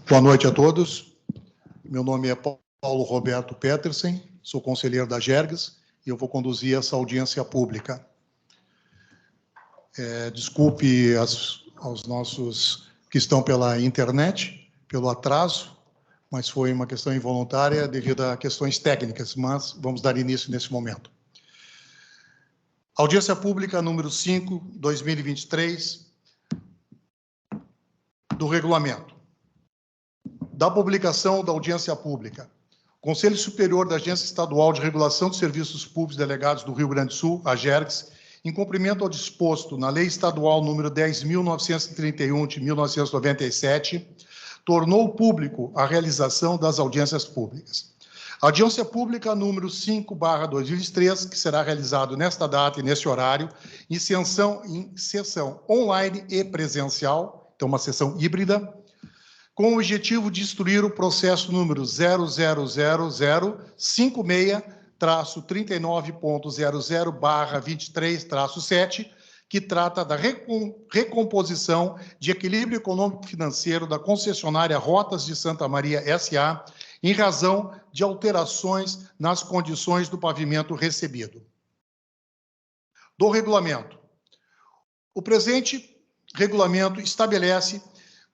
Boa noite a todos. Meu nome é Paulo Roberto Petersen, sou conselheiro da Gergs e eu vou conduzir essa audiência pública. Desculpe aos nossos que estão pela internet, pelo atraso, mas foi uma questão involuntária devido a questões técnicas, mas vamos dar início nesse momento. Audiência pública número 5, 2023, do regulamento. Da publicação da audiência pública. O Conselho Superior da Agência Estadual de Regulação de Serviços Públicos Delegados do Rio Grande do Sul, a Gergs, em cumprimento ao disposto na Lei Estadual número 10.931 de 1997, tornou público a realização das audiências públicas. A audiência pública número 5/2023, que será realizado nesta data e neste horário, em sessão online e presencial, então uma sessão híbrida, com o objetivo de instruir o processo número 00056-39.00/23-7, que trata da recomposição de equilíbrio econômico-financeiro da concessionária Rotas de Santa Maria S.A., em razão de alterações nas condições do pavimento recebido. Do regulamento. O presente regulamento estabelece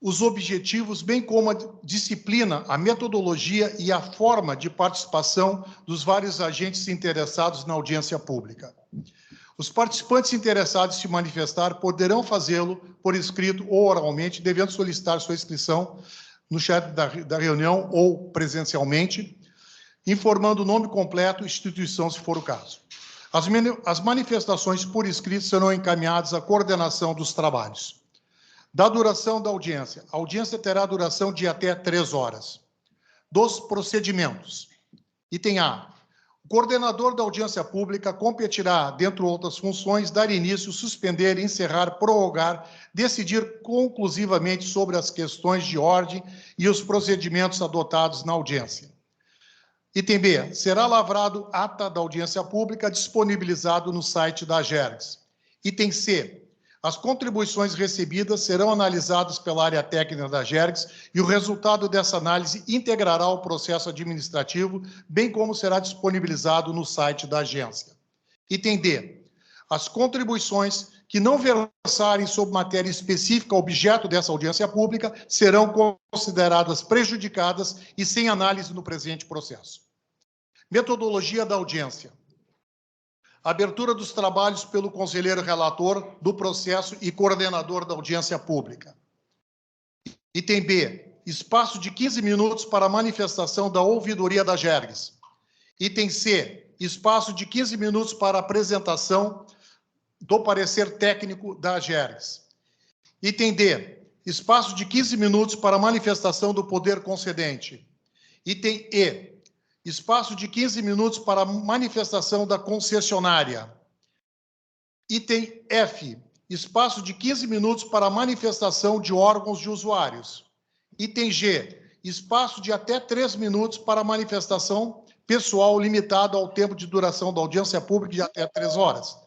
os objetivos, bem como a disciplina, a metodologia e a forma de participação dos vários agentes interessados na audiência pública. Os participantes interessados em se manifestar poderão fazê-lo por escrito ou oralmente, devendo solicitar sua inscrição no chat da reunião ou presencialmente, informando o nome completo e instituição, se for o caso. As manifestações por escrito serão encaminhadas à coordenação dos trabalhos. Da duração da audiência. A audiência terá duração de até 3 horas. Dos procedimentos. Item A. O coordenador da audiência pública competirá, dentre outras funções, dar início, suspender, encerrar, prorrogar, decidir conclusivamente sobre as questões de ordem e os procedimentos adotados na audiência. Item B. Será lavrado ata da audiência pública disponibilizado no site da Gergs. Item C. As contribuições recebidas serão analisadas pela área técnica da Gergs e o resultado dessa análise integrará o processo administrativo, bem como será disponibilizado no site da agência. Item D. As contribuições que não versarem sobre matéria específica objeto dessa audiência pública serão consideradas prejudicadas e sem análise no presente processo. Metodologia da audiência. Abertura dos trabalhos pelo conselheiro relator do processo e coordenador da audiência pública. Item B. Espaço de 15 minutos para manifestação da ouvidoria da Gergs. Item C. Espaço de 15 minutos para apresentação do parecer técnico da Gergs. Item D. Espaço de 15 minutos para manifestação do poder concedente. Item E. Espaço de 15 minutos para manifestação da concessionária. Item F. Espaço de 15 minutos para manifestação de órgãos de usuários. Item G. Espaço de até 3 minutos para manifestação pessoal limitado ao tempo de duração da audiência pública de até 3 horas.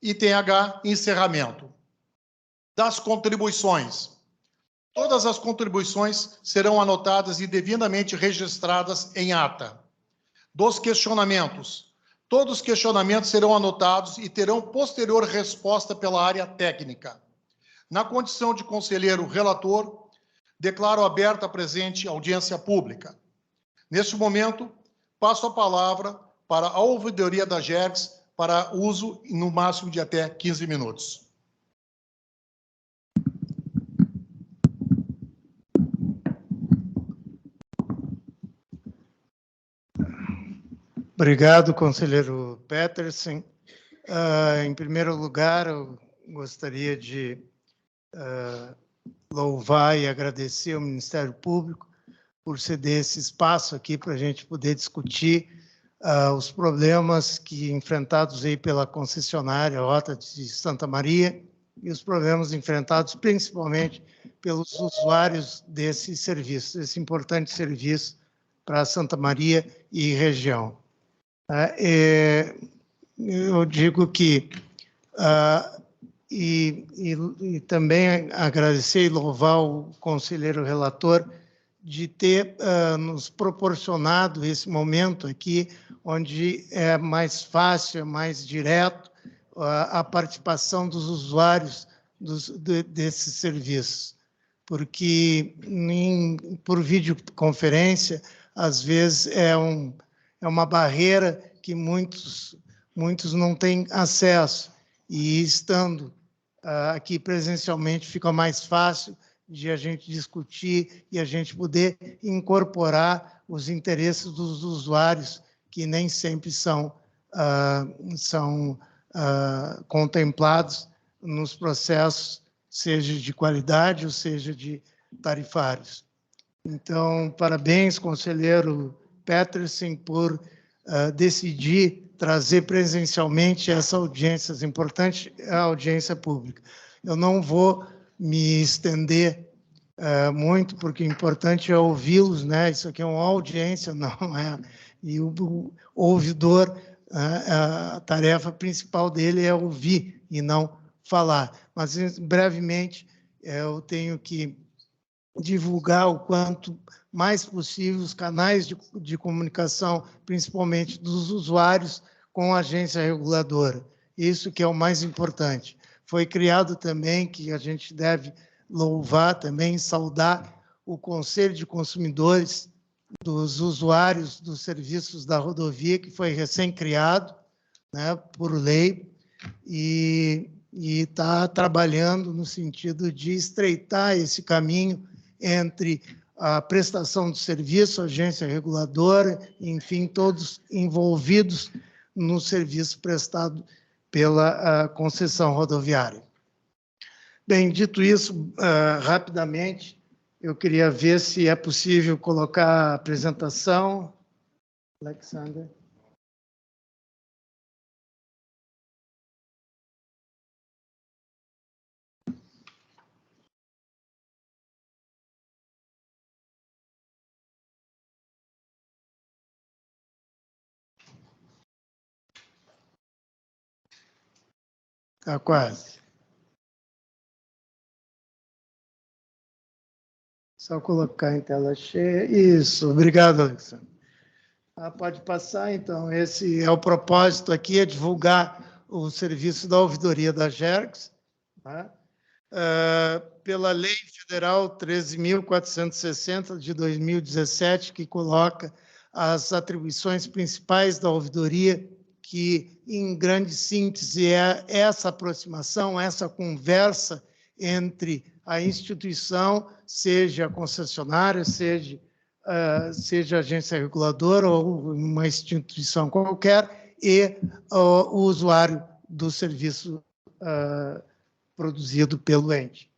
Item H. Encerramento. Das contribuições. Todas as contribuições serão anotadas e devidamente registradas em ata. Dos questionamentos. Todos os questionamentos serão anotados e terão posterior resposta pela área técnica. Na condição de conselheiro relator, declaro aberta a presente audiência pública. Neste momento, passo a palavra para a ouvidoria da Gergs para uso no máximo de até 15 minutos. Obrigado, conselheiro Petersen. Em primeiro lugar, eu gostaria de louvar e agradecer ao Ministério Público por ceder esse espaço aqui para a gente poder discutir os problemas enfrentados aí pela concessionária Rota de Santa Maria e os problemas enfrentados principalmente pelos usuários desse serviço, desse importante serviço para Santa Maria e região. Eu digo que e também agradecer e louvar o conselheiro relator de ter nos proporcionado esse momento aqui, onde é mais fácil, é mais direto a participação dos usuários desses serviços. Porque, por videoconferência, às vezes é uma barreira que muitos não têm acesso. E, estando aqui presencialmente, fica mais fácil de a gente discutir e a gente poder incorporar os interesses dos usuários, que nem sempre são contemplados nos processos, seja de qualidade ou seja de tarifários. Então, parabéns, conselheiro Petersen, por decidir trazer presencialmente essa audiência importante, a audiência pública. Eu não vou me estender muito, porque o importante é ouvi-los, né? Isso aqui é uma audiência, não é? E o ouvidor, a tarefa principal dele é ouvir e não falar. Mas, brevemente, eu tenho que divulgar o quanto mais possível os canais de comunicação, principalmente dos usuários, com a agência reguladora. Isso que é o mais importante. Foi criado também, que a gente deve louvar também, saudar o Conselho de Consumidores dos usuários dos serviços da rodovia, que foi recém-criado, né, por lei, e está trabalhando no sentido de estreitar esse caminho entre a prestação de serviço, a agência reguladora, enfim, todos envolvidos no serviço prestado pela concessão rodoviária. Bem, dito isso, rapidamente, eu queria ver se é possível colocar a apresentação. Alexander. Está quase. Só colocar em tela cheia. Isso, obrigado, Alexandre. Pode passar, então. Esse é o propósito aqui, é divulgar o serviço da ouvidoria da Gergs, tá? Pela Lei Federal 13.460 de 2017, que coloca as atribuições principais da ouvidoria, que, em grande síntese, é essa aproximação, essa conversa entre a instituição, seja a concessionária, seja a agência reguladora ou uma instituição qualquer, e o usuário do serviço produzido pelo ente.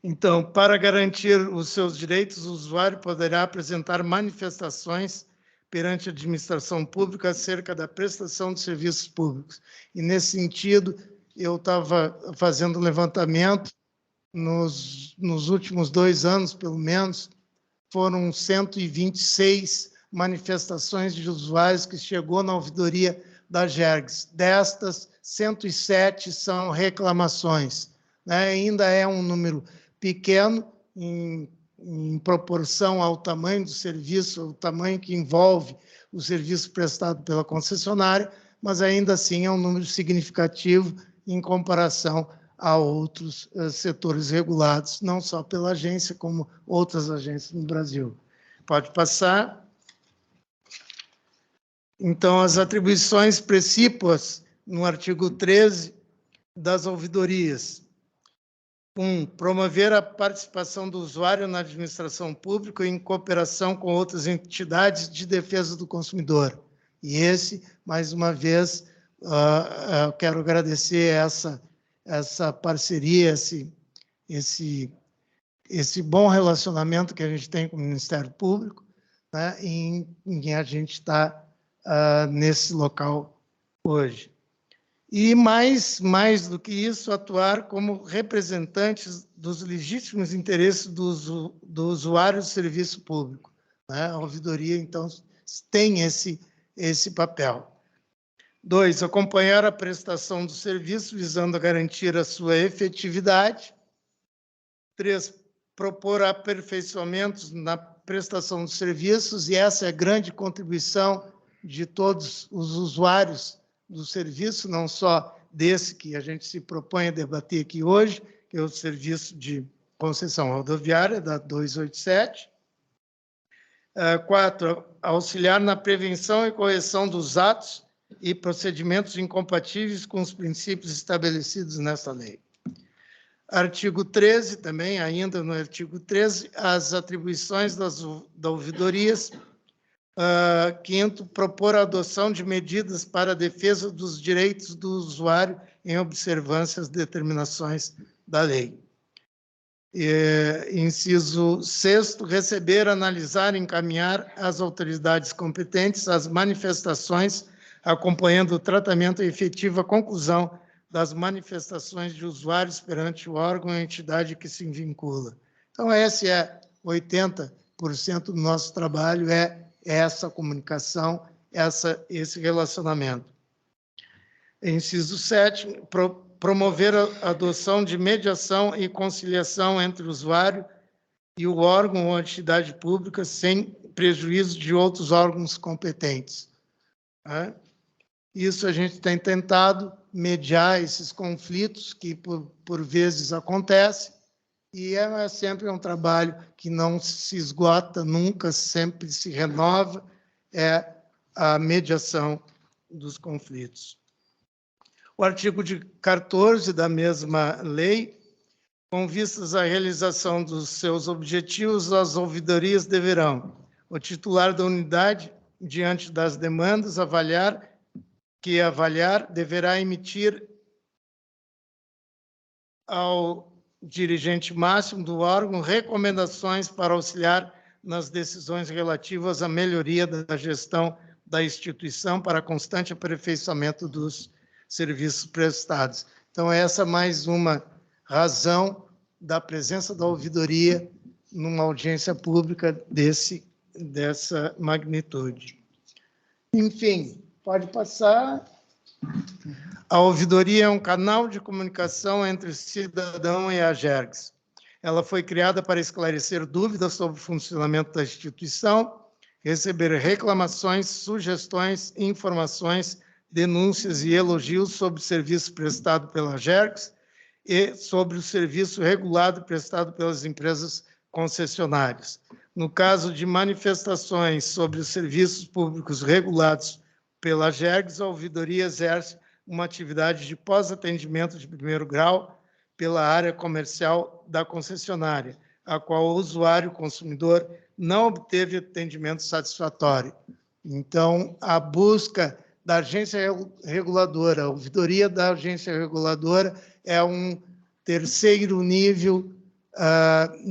Então, para garantir os seus direitos, o usuário poderá apresentar manifestações perante a administração pública acerca da prestação de serviços públicos. E, nesse sentido, eu estava fazendo um levantamento, nos últimos 2 anos, pelo menos, foram 126 manifestações de usuários que chegou na ouvidoria da Gergs. Destas, 107 são reclamações, né? Ainda é um número pequeno em proporção ao tamanho do serviço, ao tamanho que envolve o serviço prestado pela concessionária, mas ainda assim é um número significativo em comparação a outros setores regulados, não só pela agência, como outras agências no Brasil. Pode passar. Então, as atribuições precípuas no artigo 13 das ouvidorias. 1. Promover a participação do usuário na administração pública em cooperação com outras entidades de defesa do consumidor. E esse, mais uma vez, eu quero agradecer essa parceria, esse bom relacionamento que a gente tem com o Ministério Público, né, em a gente está nesse local hoje. E, mais do que isso, atuar como representantes dos legítimos interesses do usuário do serviço público, né? A ouvidoria, então, tem esse papel. 2, acompanhar a prestação do serviço, visando garantir a sua efetividade. 3, propor aperfeiçoamentos na prestação dos serviços, e essa é a grande contribuição de todos os usuários do serviço, não só desse que a gente se propõe a debater aqui hoje, que é o serviço de concessão rodoviária da 287. 4, auxiliar na prevenção e correção dos atos e procedimentos incompatíveis com os princípios estabelecidos nessa lei. Artigo 13, também, ainda no artigo 13, as atribuições das ouvidorias. 5º, propor a adoção de medidas para a defesa dos direitos do usuário em observância às determinações da lei. Inciso 6º, receber, analisar e encaminhar às autoridades competentes as manifestações, acompanhando o tratamento e efetiva conclusão das manifestações de usuários perante o órgão ou entidade que se vincula. Então, esse é 80% do nosso trabalho, é essa comunicação, esse relacionamento. Inciso 7º, promover a adoção de mediação e conciliação entre o usuário e o órgão ou entidade pública, sem prejuízo de outros órgãos competentes. Isso a gente tem tentado mediar esses conflitos que, por vezes, acontecem, e é sempre um trabalho que não se esgota nunca, sempre se renova, é a mediação dos conflitos. O artigo 14 da mesma lei, com vistas à realização dos seus objetivos, as ouvidorias deverão: o titular da unidade, diante das demandas, deverá emitir ao dirigente máximo do órgão recomendações para auxiliar nas decisões relativas à melhoria da gestão da instituição para constante aperfeiçoamento dos serviços prestados. Então, essa é mais uma razão da presença da ouvidoria numa audiência pública dessa magnitude. Enfim, pode passar. A ouvidoria é um canal de comunicação entre o cidadão e a Agergs. Ela foi criada para esclarecer dúvidas sobre o funcionamento da instituição, receber reclamações, sugestões, informações, denúncias e elogios sobre o serviço prestado pela Agergs e sobre o serviço regulado prestado pelas empresas concessionárias. No caso de manifestações sobre os serviços públicos regulados pela Agergs, a ouvidoria exerce uma atividade de pós-atendimento de primeiro grau pela área comercial da concessionária, a qual o usuário, consumidor, não obteve atendimento satisfatório. Então, a busca da agência reguladora, a ouvidoria da agência reguladora é um terceiro nível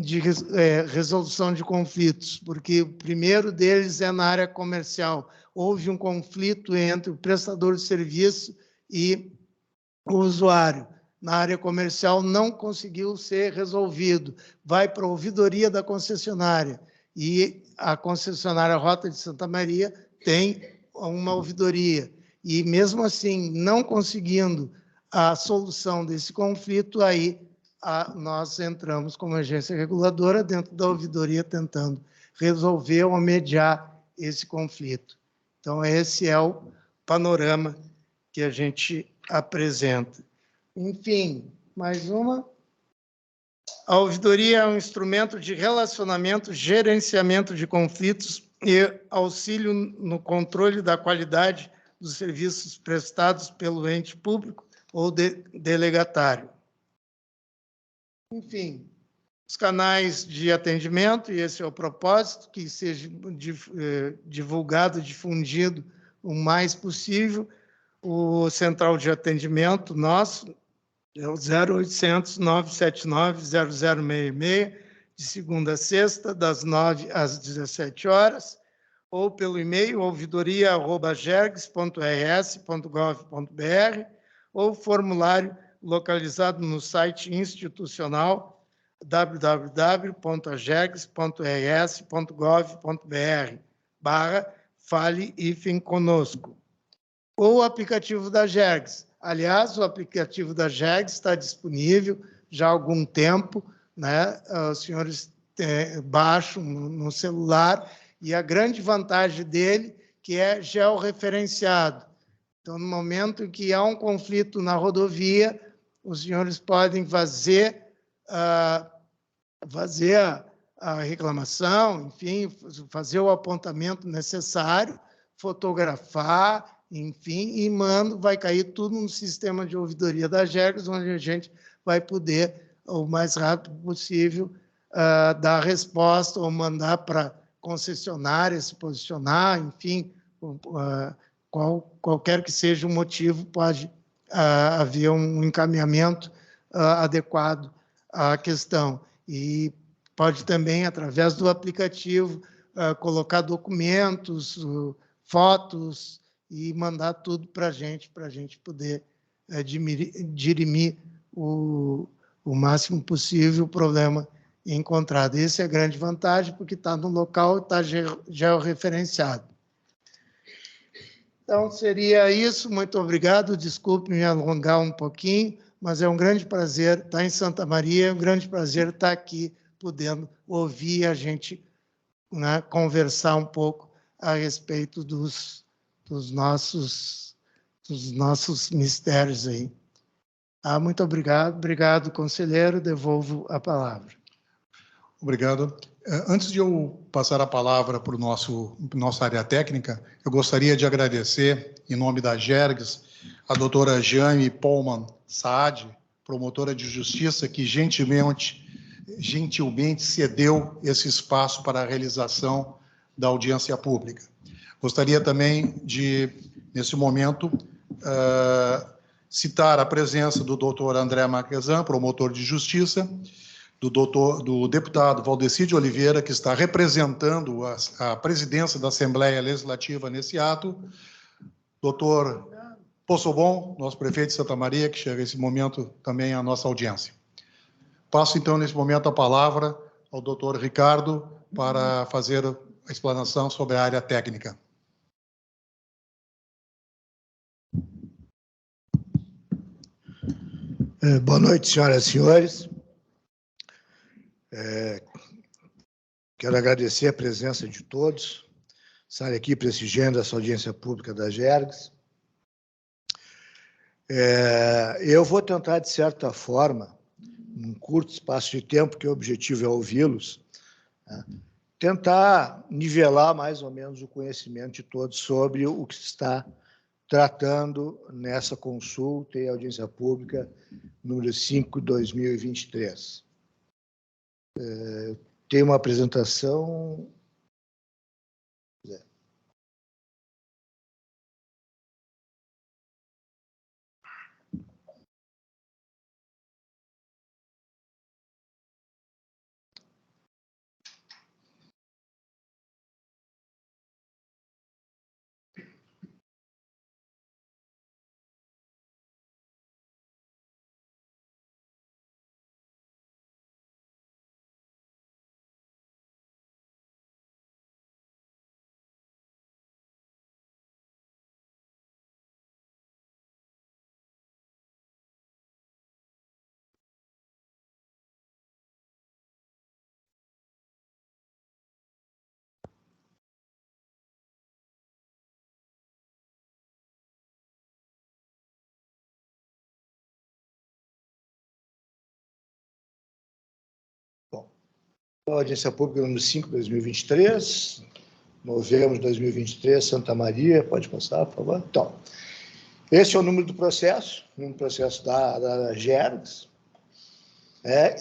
de resolução de conflitos, porque o primeiro deles é na área comercial. Houve um conflito entre o prestador de serviço e o usuário. Na área comercial não conseguiu ser resolvido. Vai para a ouvidoria da concessionária. E a concessionária Rota de Santa Maria tem uma ouvidoria. E, mesmo assim, não conseguindo a solução desse conflito, aí nós entramos como agência reguladora dentro da ouvidoria tentando resolver ou mediar esse conflito. Então, esse é o panorama que a gente apresenta. Enfim, mais uma. A ouvidoria é um instrumento de relacionamento, gerenciamento de conflitos e auxílio no controle da qualidade dos serviços prestados pelo ente público ou delegatário. Enfim, os canais de atendimento, e esse é o propósito, que seja divulgado, difundido o mais possível. O central de atendimento nosso é o 0800 979 0066, de segunda a sexta, das 9 às 17 horas, ou pelo e-mail ouvidoria@agergs.rs.gov.br, ou formulário localizado no site institucional www.agergs.rs.gov.br/fale-conosco. ou o aplicativo da Gergs. Aliás, o aplicativo da Gergs está disponível já há algum tempo, né? Os senhores baixam no celular, e a grande vantagem dele que é georreferenciado. Então, no momento em que há um conflito na rodovia, os senhores podem fazer a reclamação, enfim, fazer o apontamento necessário, fotografar, enfim, e vai cair tudo no sistema de ouvidoria da Gergs, onde a gente vai poder, o mais rápido possível, dar resposta ou mandar para a concessionária se posicionar, enfim, qualquer que seja o motivo, pode haver um encaminhamento adequado à questão. E pode também, através do aplicativo, colocar documentos, fotos e mandar tudo para a gente poder dirimir o máximo possível o problema encontrado. Essa é a grande vantagem, porque está no local e está georreferenciado. Então, seria isso. Muito obrigado. Desculpe me alongar um pouquinho, mas é um grande prazer estar em Santa Maria, é um grande prazer estar aqui, podendo ouvir a gente, né, conversar um pouco a respeito dos nossos mistérios aí. Muito obrigado. Obrigado, conselheiro. Devolvo a palavra. Obrigado. Antes de eu passar a palavra para nossa área técnica, eu gostaria de agradecer, em nome da Gergs, a doutora Jane Polman Saad, promotora de justiça, que gentilmente cedeu esse espaço para a realização da audiência pública. Gostaria também de, nesse momento, citar a presença do doutor André Marquesan, promotor de justiça, do deputado Valdeci de Oliveira, que está representando a presidência da Assembleia Legislativa nesse ato, doutor Possobon, nosso prefeito de Santa Maria, que chega nesse momento também à nossa audiência. Passo, então, nesse momento, a palavra ao doutor Ricardo para fazer a explanação sobre a área técnica. Boa noite, senhoras e senhores. Quero agradecer a presença de todos, estar aqui prestigiando essa audiência pública da Gergs. Eu vou tentar, de certa forma, num curto espaço de tempo, que o objetivo é ouvi-los, né, tentar nivelar mais ou menos o conhecimento de todos sobre o que se está tratando nessa consulta e audiência pública número 5, 2023. Tem uma apresentação. Audiência pública número 5, 2023, novembro de 2023, Santa Maria. Pode passar, por favor. Então, esse é o número do processo, da Gergs,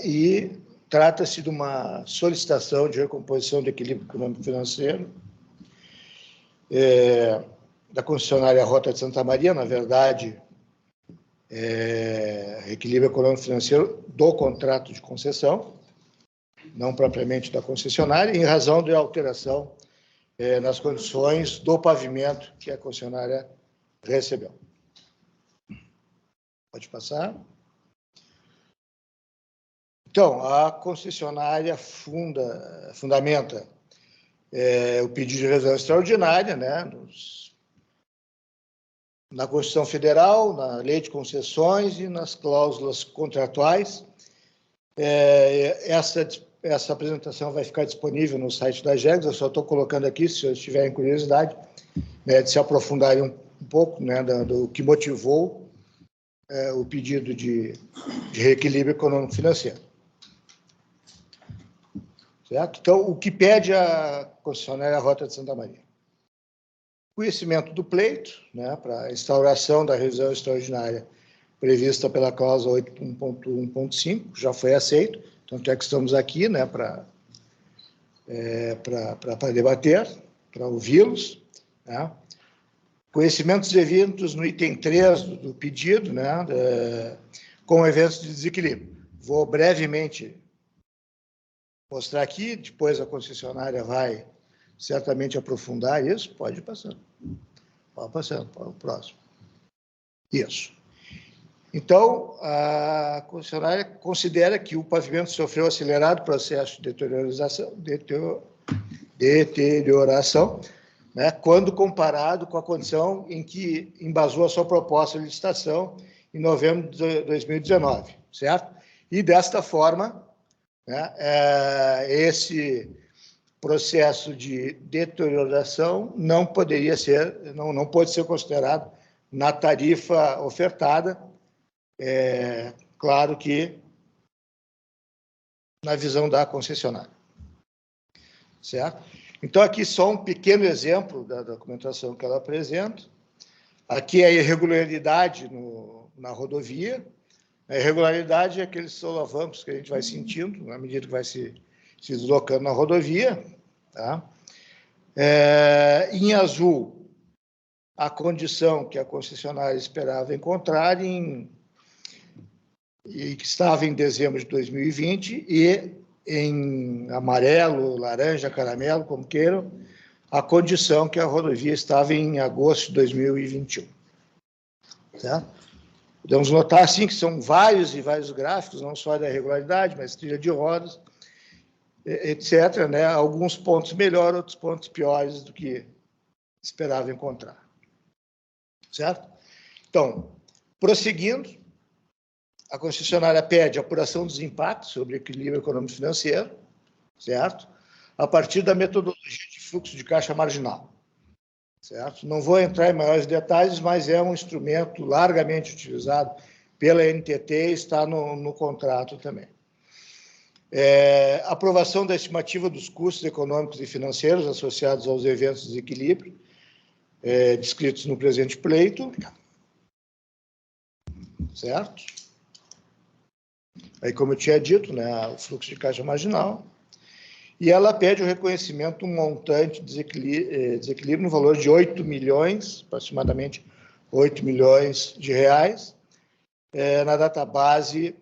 e trata-se de uma solicitação de recomposição do equilíbrio econômico financeiro da concessionária Rota de Santa Maria, na verdade, equilíbrio econômico financeiro do contrato de concessão, não propriamente da concessionária, em razão de alteração nas condições do pavimento que a concessionária recebeu. Pode passar. Então, a concessionária fundamenta o pedido de revisão extraordinária, né, na Constituição Federal, na Lei de Concessões e nas cláusulas contratuais. Essa apresentação vai ficar disponível no site da AGERGS, eu só estou colocando aqui, se vocês tiverem curiosidade, né, de se aprofundarem um pouco, né, do que motivou o pedido de reequilíbrio econômico-financeiro. Certo? Então, o que pede a concessionária Rota de Santa Maria? Conhecimento do pleito, né, para a instauração da revisão extraordinária prevista pela cláusula 8.1.5, já foi aceito, tanto é que estamos aqui, né, para debater, para ouvi-los, né? Conhecimentos devidos no item 3 do pedido, né, com eventos de desequilíbrio. Vou brevemente mostrar aqui, depois a concessionária vai certamente aprofundar isso. Pode ir passando. Pode passando para o próximo. Isso. Então, a concessionária considera que o pavimento sofreu acelerado processo de deterioração, né, quando comparado com a condição em que embasou a sua proposta de licitação em novembro de 2019, certo? E, desta forma, né, esse processo de deterioração não pode ser considerado na tarifa ofertada, claro que na visão da concessionária, certo? Então, aqui só um pequeno exemplo da documentação que ela apresenta. Aqui é a irregularidade na rodovia. A irregularidade é aqueles solavancos que a gente vai sentindo na medida que vai se deslocando na rodovia. Tá? Em azul, a condição que a concessionária esperava encontrar e que estava em dezembro de 2020, e em amarelo, laranja, caramelo, como queiram, a condição que a rodovia estava em agosto de 2021. Certo? Podemos notar, assim, que são vários e vários gráficos, não só da irregularidade, mas trilha de rodas, etc., né? Alguns pontos melhores, outros pontos piores do que esperava encontrar. Certo? Então, prosseguindo, a concessionária pede apuração dos impactos sobre o equilíbrio econômico-financeiro, certo? A partir da metodologia de fluxo de caixa marginal, certo? Não vou entrar em maiores detalhes, mas é um instrumento largamente utilizado pela NTT e está no contrato também. Aprovação da estimativa dos custos econômicos e financeiros associados aos eventos de desequilíbrio, descritos no presente pleito, certo? Aí, como eu tinha dito, né, o fluxo de caixa marginal, e ela pede o reconhecimento de um montante de desequilíbrio no valor de 8 milhões, aproximadamente 8 milhões de reais, na data base,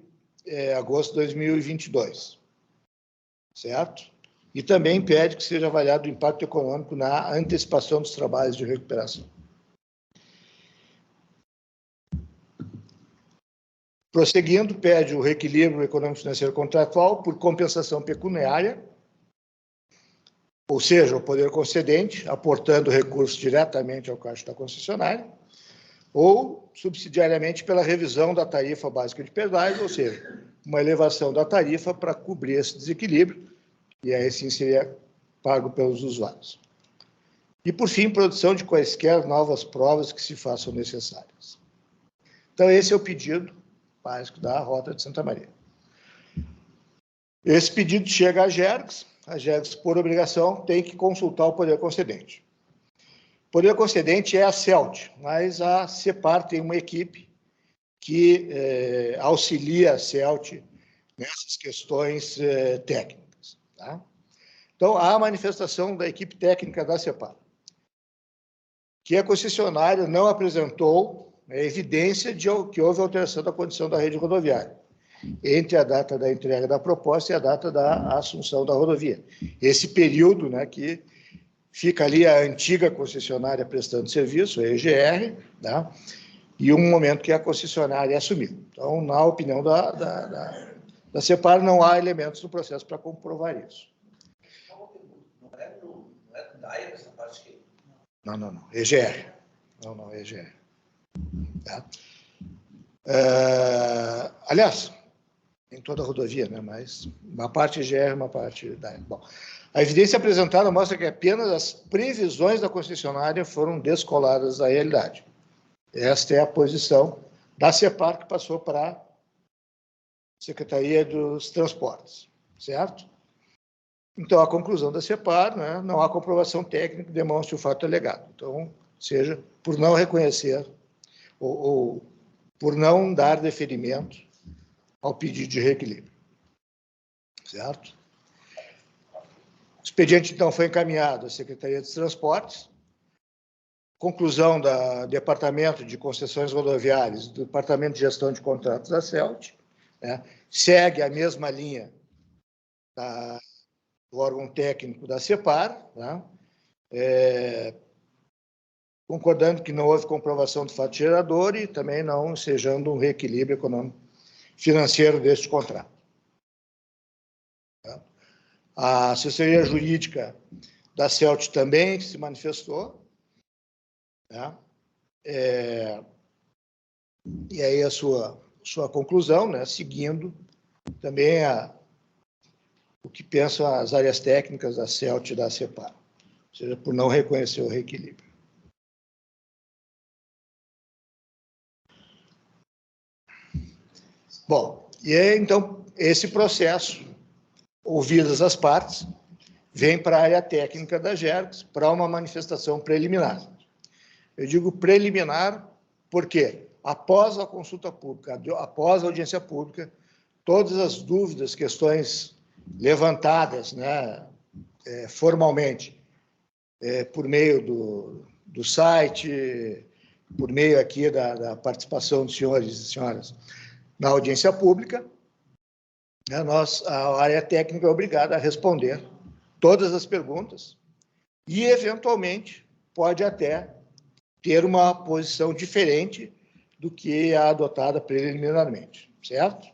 agosto de 2022, certo? E também pede que seja avaliado o impacto econômico na antecipação dos trabalhos de recuperação. Prosseguindo, pede o reequilíbrio econômico-financeiro contratual por compensação pecuniária, ou seja, o poder concedente aportando recursos diretamente ao caixa da concessionária, ou subsidiariamente pela revisão da tarifa básica de pedágio, ou seja, uma elevação da tarifa para cobrir esse desequilíbrio, e aí sim seria pago pelos usuários. E, por fim, produção de quaisquer novas provas que se façam necessárias. Então, esse é o pedido básico da Rota de Santa Maria. Esse pedido chega à AGERGS. A AGERGS, por obrigação, tem que consultar o poder concedente. O poder concedente é a CELT, mas a CEPAR tem uma equipe que auxilia a CELT nessas questões técnicas. Tá? Então, há a manifestação da equipe técnica da CEPAR, que a concessionária não apresentou evidência de que houve alteração da condição da rede rodoviária entre a data da entrega da proposta e a data da assunção da rodovia. Esse período, né, que fica ali a antiga concessionária prestando serviço, a EGR, né, e um momento que a concessionária assumiu. Então, na opinião da CEPAR, não há elementos no processo para comprovar isso. Não é DAE essa parte aqui? Não. EGR. Não, EGR. Tá? Aliás, em toda a rodovia, né? Mas uma parte GR, uma parte da... Bom, a evidência apresentada mostra que apenas as previsões da concessionária foram descoladas da realidade. Esta é a posição da CEPAR, que passou para a Secretaria dos Transportes, certo? Então, a conclusão da CEPAR, né, não há comprovação técnica que demonstre o fato alegado. Então, seja, por não reconhecer ou por não dar deferimento ao pedido de reequilíbrio, certo? O expediente, então, foi encaminhado à Secretaria dos Transportes. Conclusão do Departamento de Concessões Rodoviárias, do Departamento de Gestão de Contratos da CELT, né, segue a mesma linha do órgão técnico da CEPAR, né, concordando que não houve comprovação do fato gerador e também não ensejando um reequilíbrio econômico financeiro deste contrato. A assessoria jurídica da CELT também se manifestou, né? E aí a sua conclusão, né, seguindo também o que pensam as áreas técnicas da CELT e da CEPAR, ou seja, por não reconhecer o reequilíbrio. Bom, e aí, então, esse processo, ouvidas as partes, vem para a área técnica da GERGS para uma manifestação preliminar. Eu digo preliminar porque, após a consulta pública, após a audiência pública, todas as dúvidas, questões levantadas, né, formalmente, por meio do site, por meio aqui da participação dos senhores e senhoras na audiência pública, né, a área técnica é obrigada a responder todas as perguntas e, eventualmente, pode até ter uma posição diferente do que a adotada preliminarmente, certo?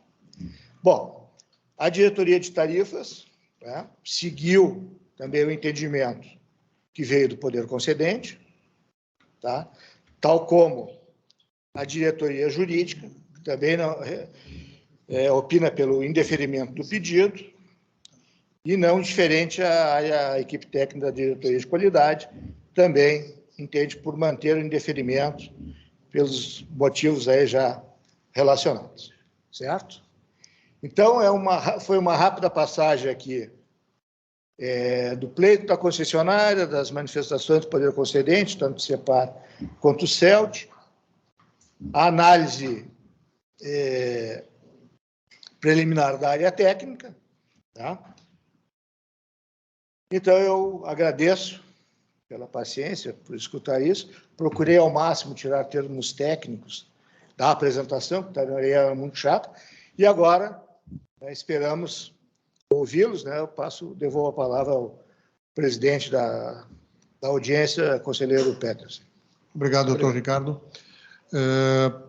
Bom, a diretoria de tarifas, né, seguiu também o entendimento que veio do poder concedente, tá? Tal como a diretoria jurídica, que também não, opina pelo indeferimento do pedido, e não diferente a equipe técnica da diretoria de qualidade, também entende por manter o indeferimento pelos motivos aí já relacionados, certo? Então, foi uma rápida passagem aqui do pleito da concessionária, das manifestações do poder concedente, tanto o CEPAR quanto o CELT, a análise preliminar da área técnica, tá? Então, eu agradeço pela paciência, por escutar isso. Procurei ao máximo tirar termos técnicos da apresentação, que era muito chato, e agora esperamos ouvi-los, né? Eu devolvo a palavra ao presidente da audiência, conselheiro Peterson. Obrigado, doutor Ricardo.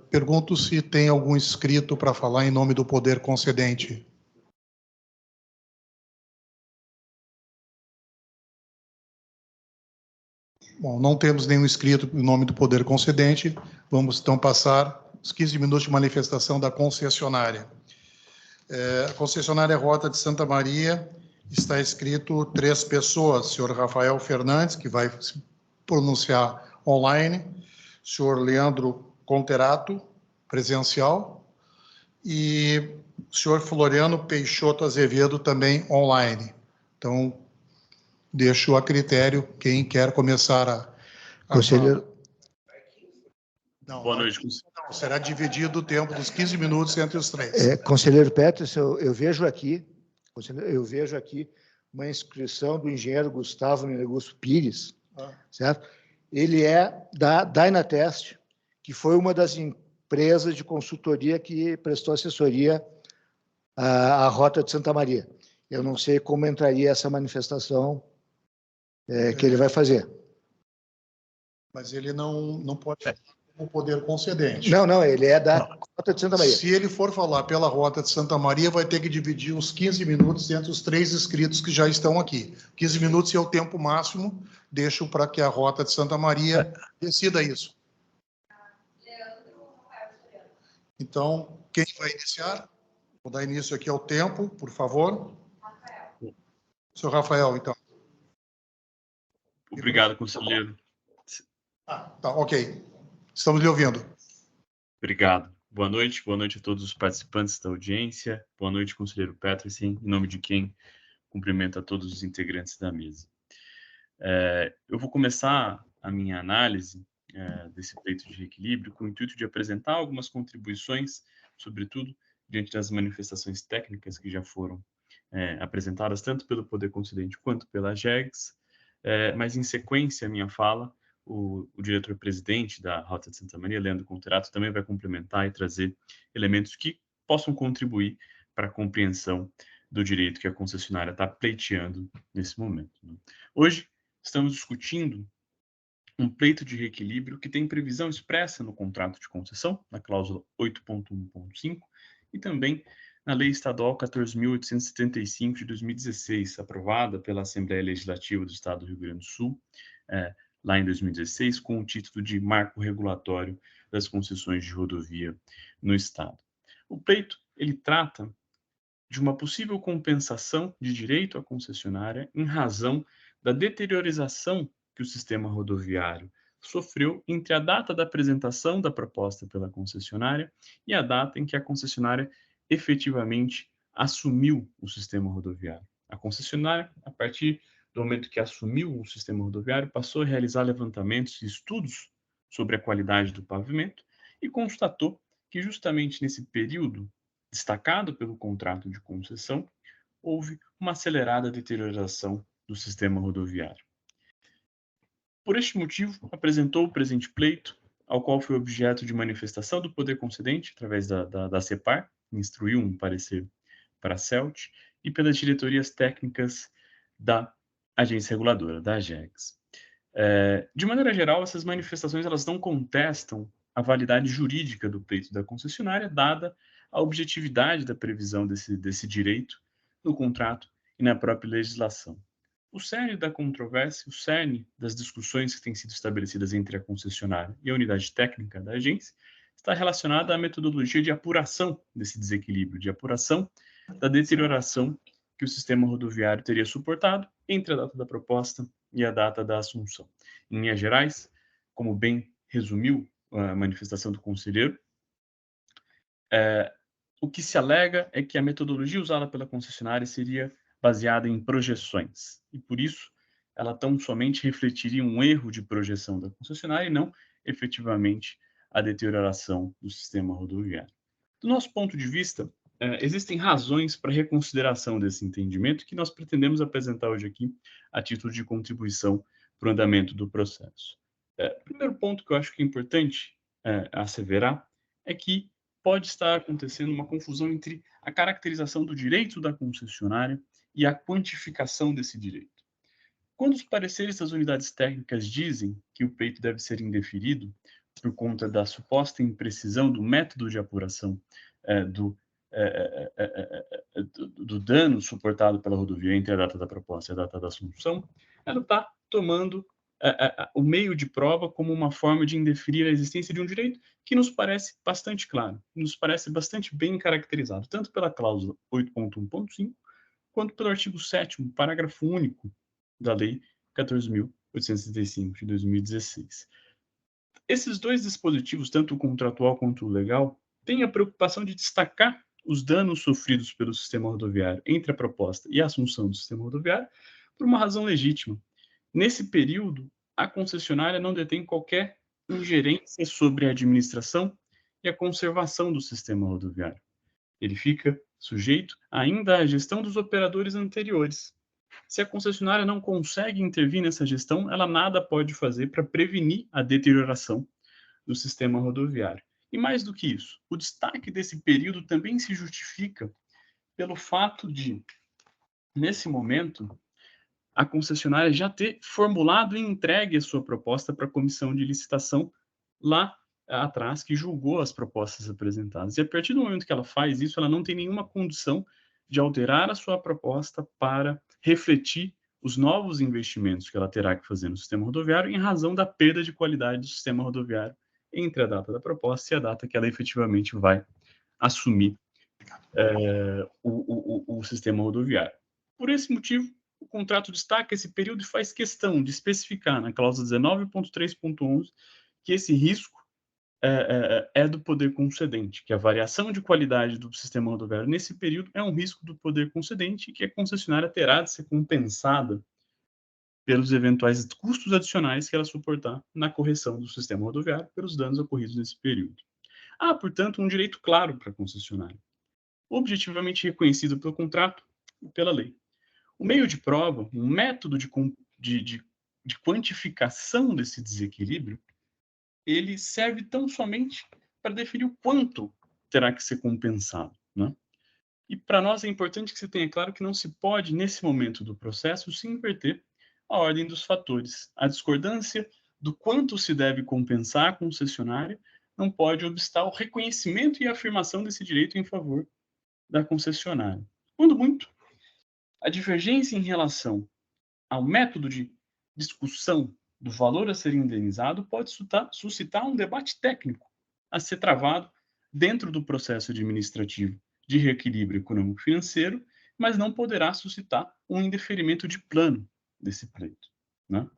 Pergunto se tem algum inscrito para falar em nome do poder concedente. Bom, não temos nenhum inscrito em nome do poder concedente. Vamos, então, passar os 15 minutos de manifestação da concessionária. A concessionária Rota de Santa Maria, está escrito 3 pessoas. O senhor Rafael Fernandes, que vai se pronunciar online, o senhor Leandro Conterato, presencial, e o senhor Floriano Peixoto Azevedo, também online. Então, deixo a critério quem quer começar a Conselheiro. Não, Boa noite. não, será dividido o tempo dos 15 minutos entre os 3. Conselheiro Peterson, eu vejo aqui uma inscrição do engenheiro Gustavo Negusto Pires, certo? Ele é da Dynatest, que foi uma das empresas de consultoria que prestou assessoria à Rota de Santa Maria. Eu não sei como entraria essa manifestação que ele vai fazer. Mas ele não pode falar como poder concedente. Não, ele é da Rota de Santa Maria. Se ele for falar pela Rota de Santa Maria, vai ter que dividir os 15 minutos entre os 3 inscritos que já estão aqui. 15 minutos é o tempo máximo, deixo para que a Rota de Santa Maria decida isso. Então, quem vai iniciar? Vou dar início aqui ao tempo, por favor. Senhor Rafael, então. Obrigado, conselheiro. Tá, ok. Estamos lhe ouvindo. Obrigado. Boa noite a todos os participantes da audiência. Boa noite, conselheiro Petersen, em nome de quem cumprimento a todos os integrantes da mesa. Eu vou começar a minha análise desse pleito de reequilíbrio com o intuito de apresentar algumas contribuições, sobretudo diante das manifestações técnicas que já foram apresentadas tanto pelo Poder Concedente quanto pela AGEGS, mas em sequência a minha fala, o diretor-presidente da Rota de Santa Maria, Leandro Conterato, também vai complementar e trazer elementos que possam contribuir para a compreensão do direito que a concessionária está pleiteando nesse momento. Hoje, estamos discutindo um pleito de reequilíbrio que tem previsão expressa no contrato de concessão, na cláusula 8.1.5, e também na Lei Estadual 14.875 de 2016, aprovada pela Assembleia Legislativa do Estado do Rio Grande do Sul, lá em 2016, com o título de Marco Regulatório das Concessões de Rodovia no Estado. O pleito, ele trata de uma possível compensação de direito à concessionária em razão da deteriorização que o sistema rodoviário sofreu entre a data da apresentação da proposta pela concessionária e a data em que a concessionária efetivamente assumiu o sistema rodoviário. A concessionária, a partir do momento que assumiu o sistema rodoviário, passou a realizar levantamentos e estudos sobre a qualidade do pavimento e constatou que justamente nesse período destacado pelo contrato de concessão, houve uma acelerada deterioração do sistema rodoviário. Por este motivo, apresentou o presente pleito, ao qual foi objeto de manifestação do poder concedente, através da CEPAR, instruiu um parecer para a CELT, e pelas diretorias técnicas da agência reguladora, da AGEGS. De maneira geral, essas manifestações elas não contestam a validade jurídica do pleito da concessionária, dada a objetividade da previsão desse direito no contrato e na própria legislação. O cerne da controvérsia, o cerne das discussões que têm sido estabelecidas entre a concessionária e a unidade técnica da agência, está relacionada à metodologia de apuração desse desequilíbrio, de apuração da deterioração que o sistema rodoviário teria suportado entre a data da proposta e a data da assunção. Em linhas gerais, como bem resumiu a manifestação do conselheiro, o que se alega é que a metodologia usada pela concessionária seria baseada em projeções, e por isso ela tão somente refletiria um erro de projeção da concessionária e não efetivamente a deterioração do sistema rodoviário. Do nosso ponto de vista, existem razões para reconsideração desse entendimento que nós pretendemos apresentar hoje aqui a título de contribuição para o andamento do processo. O primeiro ponto que eu acho que é importante asseverar é que pode estar acontecendo uma confusão entre a caracterização do direito da concessionária e a quantificação desse direito. Quando os pareceres das unidades técnicas dizem que o pleito deve ser indeferido por conta da suposta imprecisão do método de apuração do dano suportado pela rodovia entre a data da proposta e a data da assunção, ela está tomando o meio de prova como uma forma de indeferir a existência de um direito que nos parece bastante claro, nos parece bastante bem caracterizado, tanto pela cláusula 8.1.5, quanto pelo artigo 7º, parágrafo único da Lei 14.875, de 2016. Esses dois dispositivos, tanto o contratual quanto o legal, têm a preocupação de destacar os danos sofridos pelo sistema rodoviário entre a proposta e a assunção do sistema rodoviário por uma razão legítima. Nesse período, a concessionária não detém qualquer ingerência sobre a administração e a conservação do sistema rodoviário. Ele fica sujeito ainda à gestão dos operadores anteriores. Se a concessionária não consegue intervir nessa gestão, ela nada pode fazer para prevenir a deterioração do sistema rodoviário. E mais do que isso, o destaque desse período também se justifica pelo fato de, nesse momento, a concessionária já ter formulado e entregue a sua proposta para a comissão de licitação lá atrás, que julgou as propostas apresentadas. E a partir do momento que ela faz isso, ela não tem nenhuma condição de alterar a sua proposta para refletir os novos investimentos que ela terá que fazer no sistema rodoviário em razão da perda de qualidade do sistema rodoviário entre a data da proposta e a data que ela efetivamente vai assumir o sistema rodoviário. Por esse motivo, o contrato destaca esse período e faz questão de especificar na cláusula 19.3.11 que esse risco é do poder concedente, que a variação de qualidade do sistema rodoviário nesse período é um risco do poder concedente e que a concessionária terá de ser compensada pelos eventuais custos adicionais que ela suportar na correção do sistema rodoviário pelos danos ocorridos nesse período. Há, portanto, um direito claro para a concessionária, objetivamente reconhecido pelo contrato e pela lei. O meio de prova, um método de quantificação desse desequilíbrio, ele serve tão somente para definir o quanto terá que ser compensado, né? E para nós é importante que se tenha claro que não se pode, nesse momento do processo, se inverter a ordem dos fatores. A discordância do quanto se deve compensar a concessionária não pode obstar o reconhecimento e a afirmação desse direito em favor da concessionária. Quando muito, a divergência em relação ao método de discussão do valor a ser indenizado pode suscitar um debate técnico a ser travado dentro do processo administrativo de reequilíbrio econômico-financeiro, mas não poderá suscitar um indeferimento de plano desse pleito, né?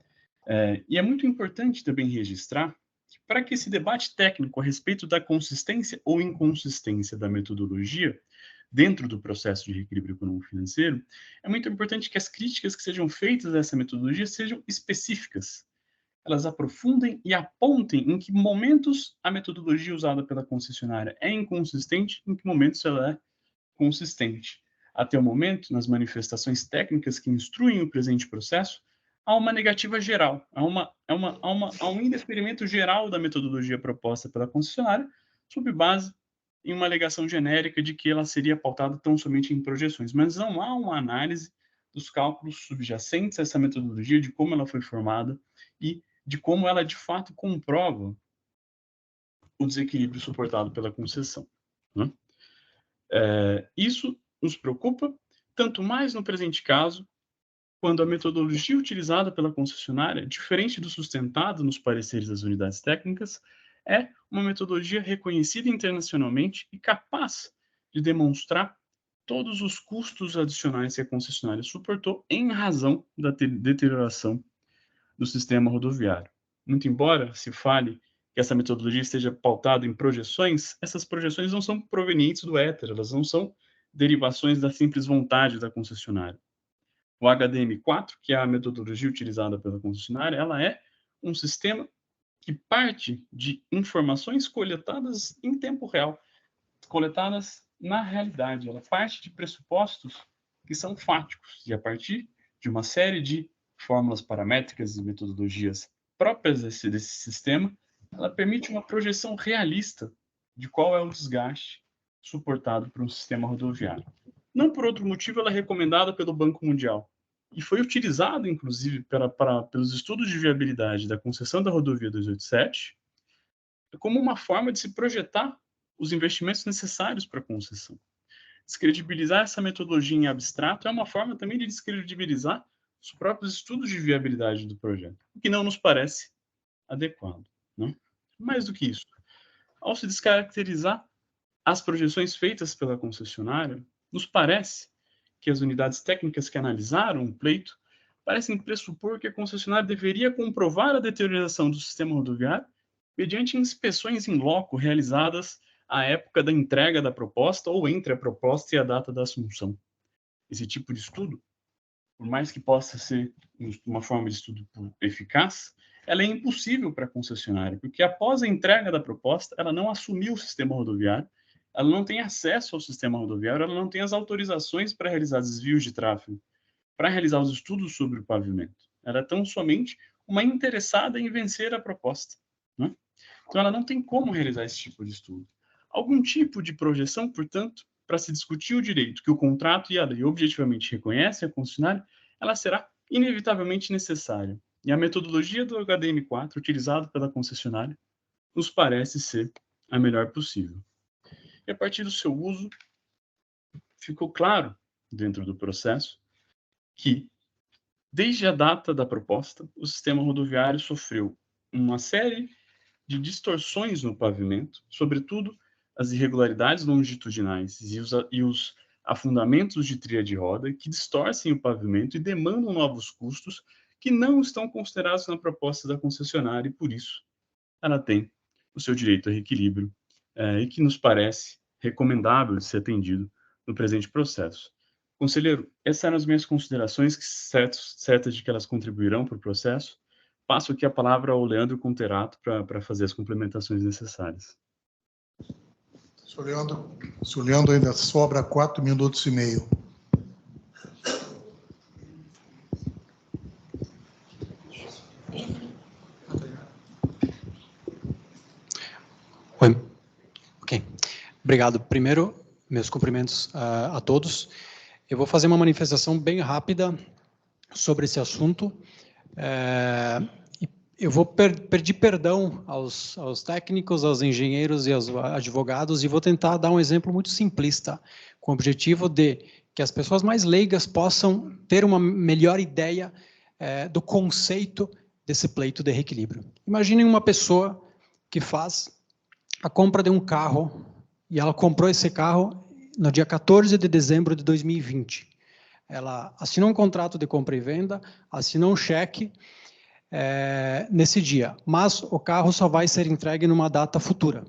E é muito importante também registrar que, para que esse debate técnico a respeito da consistência ou inconsistência da metodologia dentro do processo de reequilíbrio econômico-financeiro, é muito importante que as críticas que sejam feitas a essa metodologia sejam específicas. Elas aprofundem e apontem em que momentos a metodologia usada pela concessionária é inconsistente, em que momentos ela é consistente. Até o momento, nas manifestações técnicas que instruem o presente processo, há uma negativa geral, há um indeferimento geral da metodologia proposta pela concessionária, sob base em uma alegação genérica de que ela seria pautada tão somente em projeções, mas não há uma análise dos cálculos subjacentes a essa metodologia, de como ela foi formada e de como ela, de fato, comprova o desequilíbrio suportado pela concessão, né? Isso nos preocupa, tanto mais no presente caso, quando a metodologia utilizada pela concessionária, diferente do sustentado nos pareceres das unidades técnicas, é uma metodologia reconhecida internacionalmente e capaz de demonstrar todos os custos adicionais que a concessionária suportou em razão da deterioração do sistema rodoviário. Muito embora se fale que essa metodologia esteja pautada em projeções, essas projeções não são provenientes do éter, elas não são derivações da simples vontade da concessionária. O HDM4, que é a metodologia utilizada pela concessionária, ela é um sistema que parte de informações coletadas em tempo real, coletadas na realidade. Ela parte de pressupostos que são fáticos, e a partir de uma série de fórmulas paramétricas e metodologias próprias desse sistema, ela permite uma projeção realista de qual é o desgaste suportado por um sistema rodoviário. Não por outro motivo, ela é recomendada pelo Banco Mundial e foi utilizado, inclusive, pelos estudos de viabilidade da concessão da rodovia 287 como uma forma de se projetar os investimentos necessários para a concessão. Descredibilizar essa metodologia em abstrato é uma forma também de descredibilizar os próprios estudos de viabilidade do projeto, o que não nos parece adequado, né? Mais do que isso, ao se descaracterizar as projeções feitas pela concessionária, nos parece que as unidades técnicas que analisaram o pleito parecem pressupor que a concessionária deveria comprovar a deterioração do sistema rodoviário mediante inspeções in loco realizadas à época da entrega da proposta ou entre a proposta e a data da assunção. Esse tipo de estudo, por mais que possa ser uma forma de estudo eficaz, ela é impossível para a concessionária, porque após a entrega da proposta, ela não assumiu o sistema rodoviário, ela não tem acesso ao sistema rodoviário, ela não tem as autorizações para realizar desvios de tráfego, para realizar os estudos sobre o pavimento. Ela é tão somente uma interessada em vencer a proposta, né? Então, ela não tem como realizar esse tipo de estudo. Algum tipo de projeção, portanto, para se discutir o direito que o contrato e a lei objetivamente reconhecem à concessionária, ela será inevitavelmente necessária. E a metodologia do HDM4, utilizada pela concessionária, nos parece ser a melhor possível. E a partir do seu uso, ficou claro, dentro do processo, que, desde a data da proposta, o sistema rodoviário sofreu uma série de distorções no pavimento, sobretudo as irregularidades longitudinais e os afundamentos de trilha de roda que distorcem o pavimento e demandam novos custos que não estão considerados na proposta da concessionária e, por isso, ela tem o seu direito a reequilíbrio e que nos parece recomendável de ser atendido no presente processo. Conselheiro, essas eram as minhas considerações, certas de que elas contribuirão para o processo. Passo aqui a palavra ao Leandro Conterato para fazer as complementações necessárias. Senhor Leandro, ainda sobra 4 minutos e meio. Oi. Ok. Obrigado. Primeiro, meus cumprimentos a todos. Eu vou fazer uma manifestação bem rápida sobre esse assunto. Eu vou pedir perdão aos técnicos, aos engenheiros e aos advogados e vou tentar dar um exemplo muito simplista, com o objetivo de que as pessoas mais leigas possam ter uma melhor ideia do conceito desse pleito de reequilíbrio. Imaginem uma pessoa que faz a compra de um carro e ela comprou esse carro no dia 14 de dezembro de 2020. Ela assinou um contrato de compra e venda, assinou um cheque nesse dia, mas o carro só vai ser entregue numa data futura.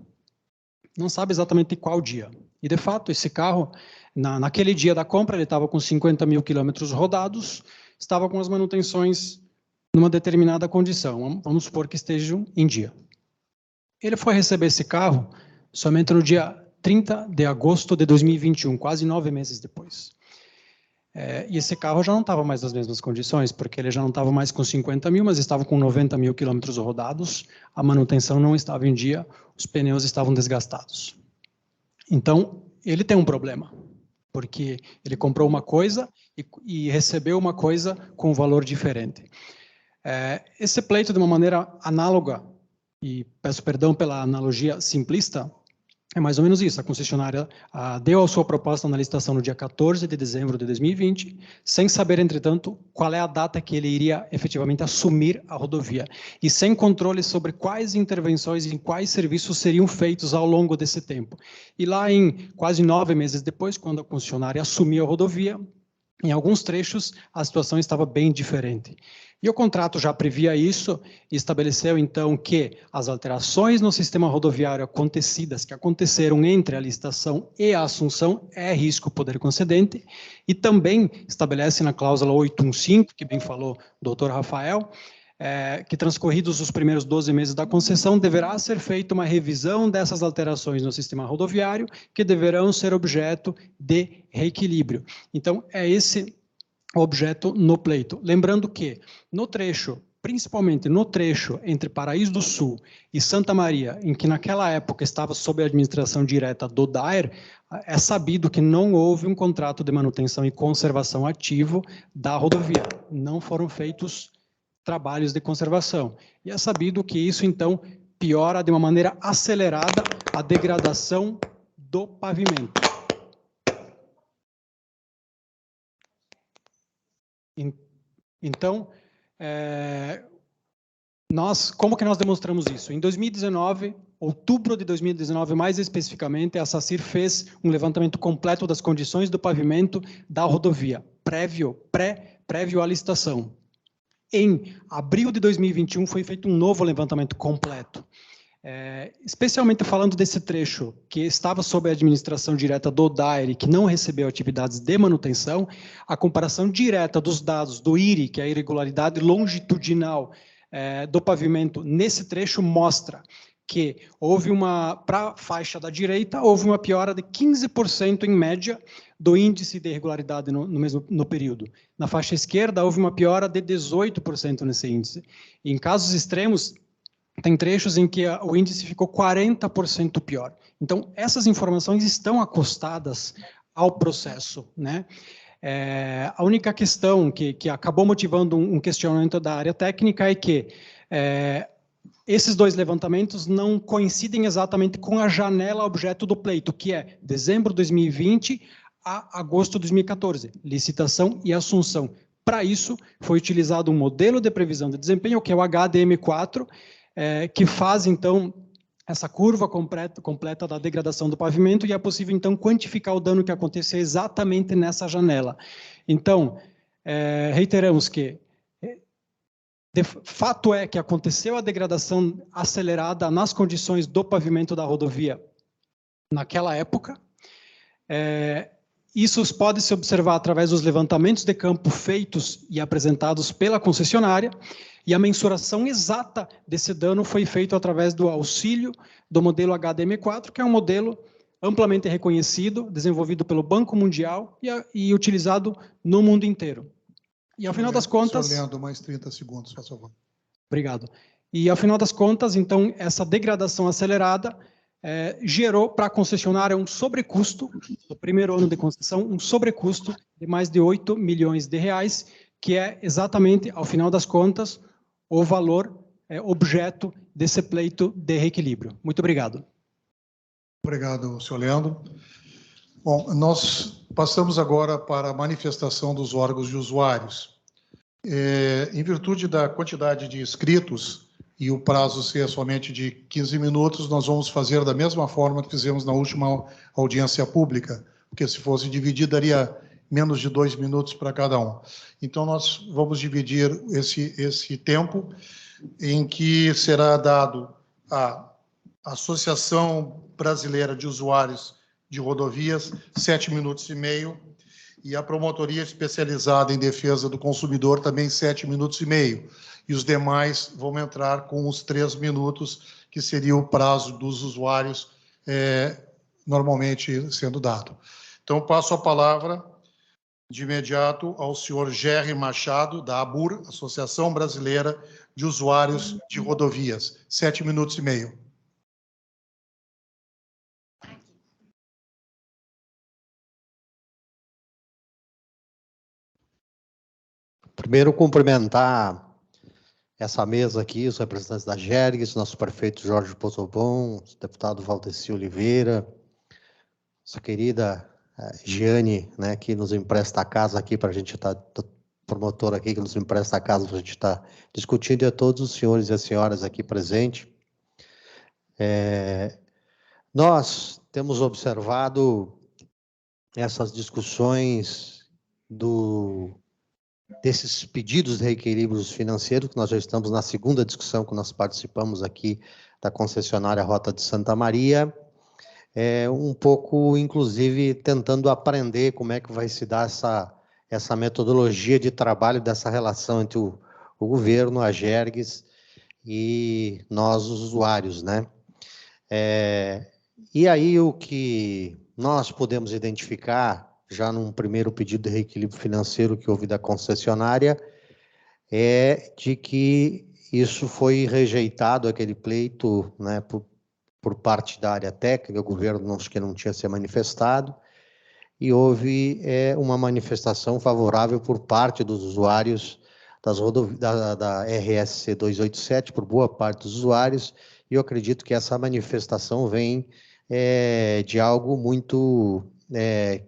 Não sabe exatamente qual dia. E, de fato, esse carro, naquele dia da compra, ele estava com 50 mil quilômetros rodados, estava com as manutenções numa determinada condição. Vamos supor que estejam em dia. Ele foi receber esse carro somente no dia 30 de agosto de 2021, quase 9 meses depois. E esse carro já não estava mais nas mesmas condições, porque ele já não estava mais com 50 mil, mas estava com 90 mil quilômetros rodados, a manutenção não estava em dia, os pneus estavam desgastados. Então, ele tem um problema, porque ele comprou uma coisa e recebeu uma coisa com um valor diferente. Esse pleito, de uma maneira análoga, e peço perdão pela analogia simplista, é mais ou menos isso. A concessionária deu a sua proposta na licitação no dia 14 de dezembro de 2020, sem saber, entretanto, qual é a data que ele iria efetivamente assumir a rodovia, e sem controle sobre quais intervenções e quais serviços seriam feitos ao longo desse tempo. E lá, em quase 9 meses depois, quando a concessionária assumiu a rodovia, em alguns trechos, a situação estava bem diferente. E o contrato já previa isso e estabeleceu, então, que as alterações no sistema rodoviário que aconteceram entre a licitação e a assunção é risco poder concedente, e também estabelece na cláusula 815, que bem falou o doutor Rafael, que transcorridos os primeiros 12 meses da concessão, deverá ser feita uma revisão dessas alterações no sistema rodoviário, que deverão ser objeto de reequilíbrio. Então, é esse o objeto no pleito. Lembrando que, no trecho, principalmente no trecho entre Paraíso do Sul e Santa Maria, em que naquela época estava sob a administração direta do DAER, é sabido que não houve um contrato de manutenção e conservação ativo da rodovia. Não foram feitos trabalhos de conservação. E é sabido que isso, então, piora de uma maneira acelerada a degradação do pavimento. Então, como que nós demonstramos isso? Em 2019, outubro de 2019, mais especificamente, a SACIR fez um levantamento completo das condições do pavimento da rodovia, prévio à licitação. Em abril de 2021, foi feito um novo levantamento completo. Especialmente falando desse trecho que estava sob a administração direta do DAER e que não recebeu atividades de manutenção, a comparação direta dos dados do IRI, que é a irregularidade longitudinal do pavimento nesse trecho, mostra que houve para a faixa da direita, houve uma piora de 15% em média do índice de irregularidade no período. Na faixa esquerda, houve uma piora de 18% nesse índice. E em casos extremos, tem trechos em que o índice ficou 40% pior. Então, essas informações estão acostadas ao processo, né? A única questão que acabou motivando um questionamento da área técnica é que esses dois levantamentos não coincidem exatamente com a janela objeto do pleito, que é dezembro de 2020 a agosto de 2014, licitação e assunção. Para isso, foi utilizado um modelo de previsão de desempenho, que é o HDM4, que faz, então, essa curva completa da degradação do pavimento, e é possível, então, quantificar o dano que aconteceu exatamente nessa janela. Então, reiteramos que fato é que aconteceu a degradação acelerada nas condições do pavimento da rodovia naquela época. Isso pode se observar através dos levantamentos de campo feitos e apresentados pela concessionária, e a mensuração exata desse dano foi feita através do auxílio do modelo HDM4, que é um modelo amplamente reconhecido, desenvolvido pelo Banco Mundial e utilizado no mundo inteiro. E, ao final das contas... Senhor Leandro, mais 30 segundos, por favor. Obrigado. E, ao final das contas, então, essa degradação acelerada gerou para a concessionária um sobrecusto, no primeiro ano de concessão, um sobrecusto de mais de 8 milhões de reais, que é exatamente, ao final das contas, o valor objeto desse pleito de reequilíbrio. Muito obrigado. Obrigado, senhor Leandro. Bom, nós passamos agora para a manifestação dos órgãos de usuários. Em virtude da quantidade de inscritos e o prazo ser somente de 15 minutos, nós vamos fazer da mesma forma que fizemos na última audiência pública, porque se fosse dividir, daria menos de 2 minutos para cada um. Então, nós vamos dividir esse tempo em que será dado à Associação Brasileira de Usuários de Rodovias 7 minutos e meio, e a Promotoria Especializada em Defesa do Consumidor também 7 minutos e meio. E os demais vão entrar com os 3 minutos, que seria o prazo dos usuários normalmente sendo dado. Então, passo a palavra de imediato ao senhor Gerry Machado, da ABUR, Associação Brasileira de Usuários de Rodovias. 7 minutos e meio. Primeiro, cumprimentar essa mesa aqui, os representantes da Gergues, nosso prefeito Jorge Pozobon, o deputado Valdeci Oliveira, nossa querida Giane, né, que nos empresta a casa aqui para a gente estar, promotor aqui que nos empresta a casa para a gente estar discutindo, e a todos os senhores e as senhoras aqui presentes. Nós temos observado essas discussões desses pedidos de reequilíbrios financeiros, que nós já estamos na segunda discussão que nós participamos aqui da concessionária Rota de Santa Maria, um pouco, inclusive, tentando aprender como é que vai se dar essa metodologia de trabalho, dessa relação entre o governo, a Gergues e nós, os usuários, né? E aí o que nós podemos identificar, já num primeiro pedido de reequilíbrio financeiro que houve da concessionária, é de que isso foi rejeitado, aquele pleito, né, por parte da área técnica, o governo acho que não tinha se manifestado, e houve uma manifestação favorável por parte dos usuários da RSC 287, por boa parte dos usuários, e eu acredito que essa manifestação vem de algo muito...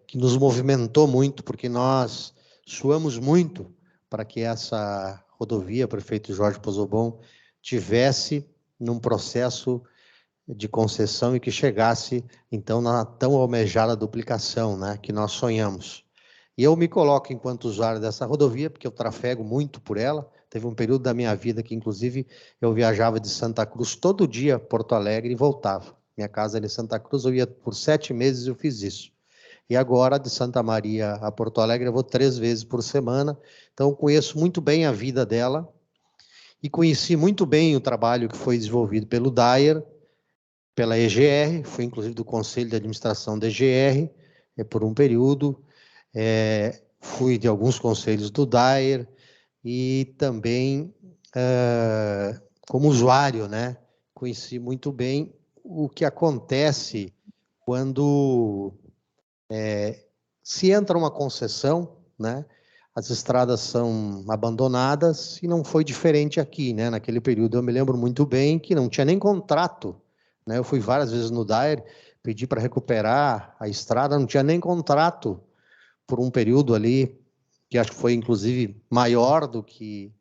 que nos movimentou muito, porque nós suamos muito para que essa rodovia, prefeito Jorge Pozobon, tivesse num processo de concessão e que chegasse, então, na tão almejada duplicação, né, que nós sonhamos. E eu me coloco enquanto usuário dessa rodovia, porque eu trafego muito por ela. Teve um período da minha vida que, inclusive, eu viajava de Santa Cruz todo dia a Porto Alegre e voltava. Minha casa era em Santa Cruz, eu ia por 7 meses, eu fiz isso. E agora, de Santa Maria a Porto Alegre, eu vou 3 vezes por semana. Então, conheço muito bem a vida dela e conheci muito bem o trabalho que foi desenvolvido pelo DAER, pela EGR, fui inclusive do Conselho de Administração da EGR por um período, fui de alguns conselhos do DAER e também como usuário, né, conheci muito bem o que acontece quando se entra uma concessão, né, as estradas são abandonadas, e não foi diferente aqui, né, naquele período eu me lembro muito bem que não tinha nem contrato, né, eu fui várias vezes no DAER, pedi para recuperar a estrada, não tinha nem contrato por um período ali, que acho que foi inclusive maior do que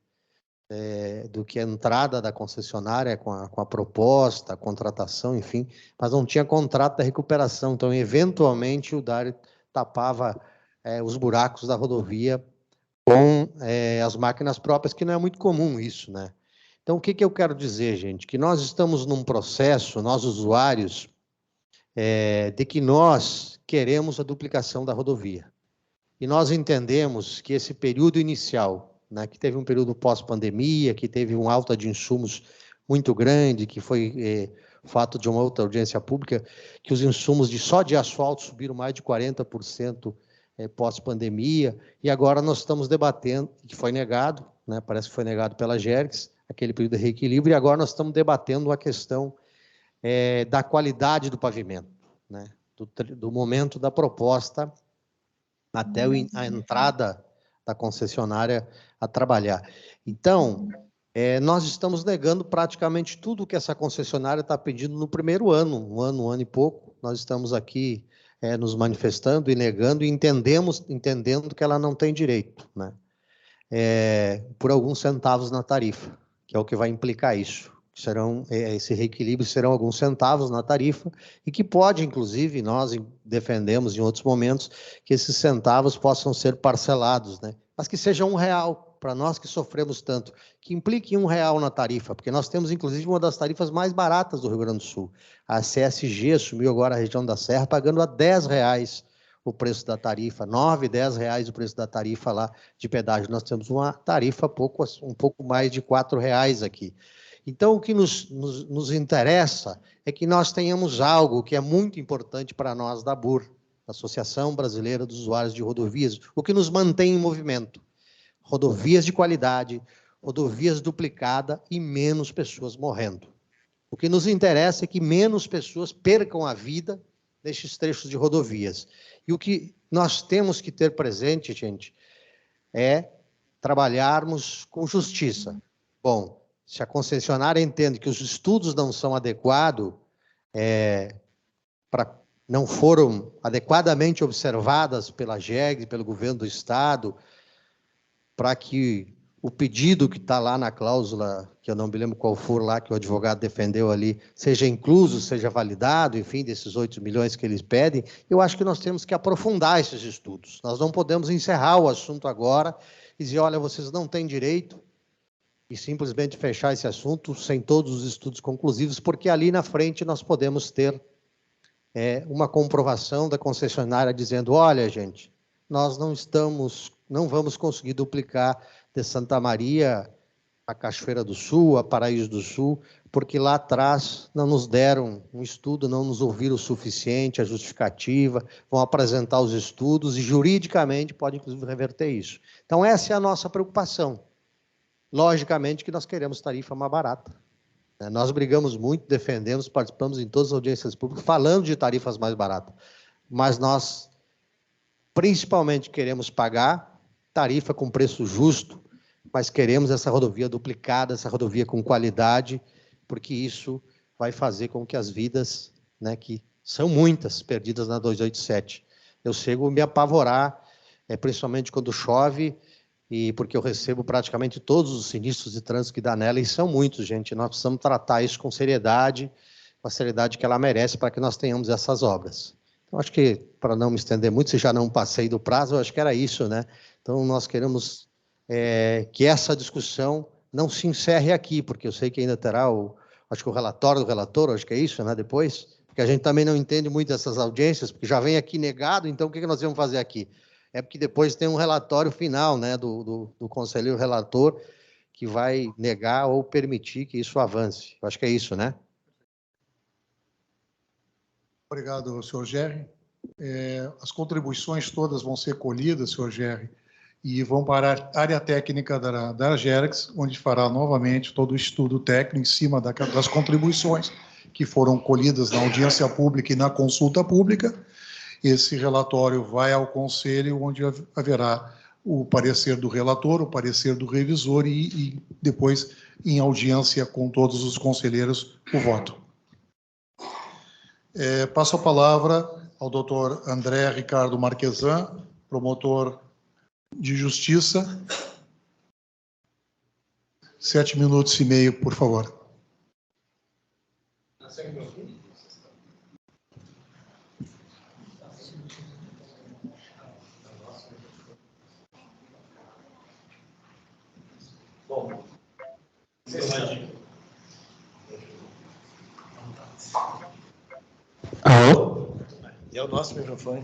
do que a entrada da concessionária com a proposta, a contratação, enfim, mas não tinha contrato da recuperação. Então, eventualmente, o Dário tapava os buracos da rodovia com as máquinas próprias, que não é muito comum isso, né? Então, o que eu quero dizer, gente? Que nós estamos num processo, nós usuários, de que nós queremos a duplicação da rodovia. E nós entendemos que esse período inicial, né, que teve um período pós-pandemia, que teve um alta de insumos muito grande, que foi fato de uma outra audiência pública, que os insumos só de asfalto subiram mais de 40% pós-pandemia, e agora nós estamos debatendo, que foi negado, né, parece que foi negado pela Gergs, aquele período de reequilíbrio, e agora nós estamos debatendo a questão da qualidade do pavimento, né, do momento da proposta até a entrada da concessionária a trabalhar. Então, nós estamos negando praticamente tudo que essa concessionária está pedindo no primeiro ano, um ano e pouco. Nós estamos aqui nos manifestando e negando e entendendo que ela não tem direito, né? Por alguns centavos na tarifa, que é o que vai implicar isso. Esse reequilíbrio serão alguns centavos na tarifa e que pode, inclusive, nós defendemos em outros momentos, que esses centavos possam ser parcelados, né? Mas que seja R$1, para nós que sofremos tanto, que implique R$1 na tarifa, porque nós temos, inclusive, uma das tarifas mais baratas do Rio Grande do Sul. A CSG assumiu agora a região da Serra, pagando a R$10 o preço da tarifa, R$9, R$10 o preço da tarifa lá de pedágio. Nós temos uma tarifa um pouco mais de R$4 aqui. Então, o que nos interessa é que nós tenhamos algo que é muito importante para nós da ABUR, Associação Brasileira dos Usuários de Rodovias, o que nos mantém em movimento. Rodovias de qualidade, rodovias duplicadas e menos pessoas morrendo. O que nos interessa é que menos pessoas percam a vida nesses trechos de rodovias. E o que nós temos que ter presente, gente, é trabalharmos com justiça. Bom, se a concessionária entende que os estudos não são adequados, não foram adequadamente observadas pela GEG, pelo governo do Estado, para que o pedido que está lá na cláusula, que eu não me lembro qual for lá, que o advogado defendeu ali, seja incluso, seja validado, enfim, desses 8 milhões que eles pedem, eu acho que nós temos que aprofundar esses estudos. Nós não podemos encerrar o assunto agora e dizer, olha, vocês não têm direito, e simplesmente fechar esse assunto sem todos os estudos conclusivos, porque ali na frente nós podemos ter uma comprovação da concessionária dizendo, olha, gente, nós não vamos conseguir duplicar de Santa Maria a Cachoeira do Sul, a Paraíso do Sul, porque lá atrás não nos deram um estudo, não nos ouviram o suficiente, a justificativa, vão apresentar os estudos e juridicamente pode, inclusive, reverter isso. Então, essa é a nossa preocupação. Logicamente que nós queremos tarifa mais barata. Nós brigamos muito, defendemos, participamos em todas as audiências públicas, falando de tarifas mais baratas. Mas nós, principalmente, queremos pagar tarifa com preço justo, mas queremos essa rodovia duplicada, essa rodovia com qualidade, porque isso vai fazer com que as vidas, né, que são muitas, perdidas na 287. Eu chego a me apavorar, principalmente quando chove, e porque eu recebo praticamente todos os sinistros de trânsito que dá nela, e são muitos, gente. Nós precisamos tratar isso com seriedade, com a seriedade que ela merece para que nós tenhamos essas obras. Então, acho que, para não me estender muito, se já não passei do prazo, eu acho que era isso, né? Então, nós queremos que essa discussão não se encerre aqui, porque eu sei que ainda terá, acho que o relatório do relator, acho que é isso, né? Depois, porque a gente também não entende muito essas audiências, porque já vem aqui negado, então o que nós vamos fazer aqui? É porque depois tem um relatório final, né, do conselheiro relator, que vai negar ou permitir que isso avance. Eu acho que é isso, né? Obrigado, senhor Gerri. As contribuições todas vão ser colhidas, senhor Gerri, e vão para a área técnica da Gergs, onde fará novamente todo o estudo técnico em cima das contribuições que foram colhidas na audiência pública e na consulta pública. Esse relatório vai ao conselho, onde haverá o parecer do relator, o parecer do revisor e depois, em audiência com todos os conselheiros, o voto. Passo a palavra ao doutor André Ricardo Marquesan, promotor de justiça. 7 minutos e meio, por favor. Bom, alô? É o nosso microfone.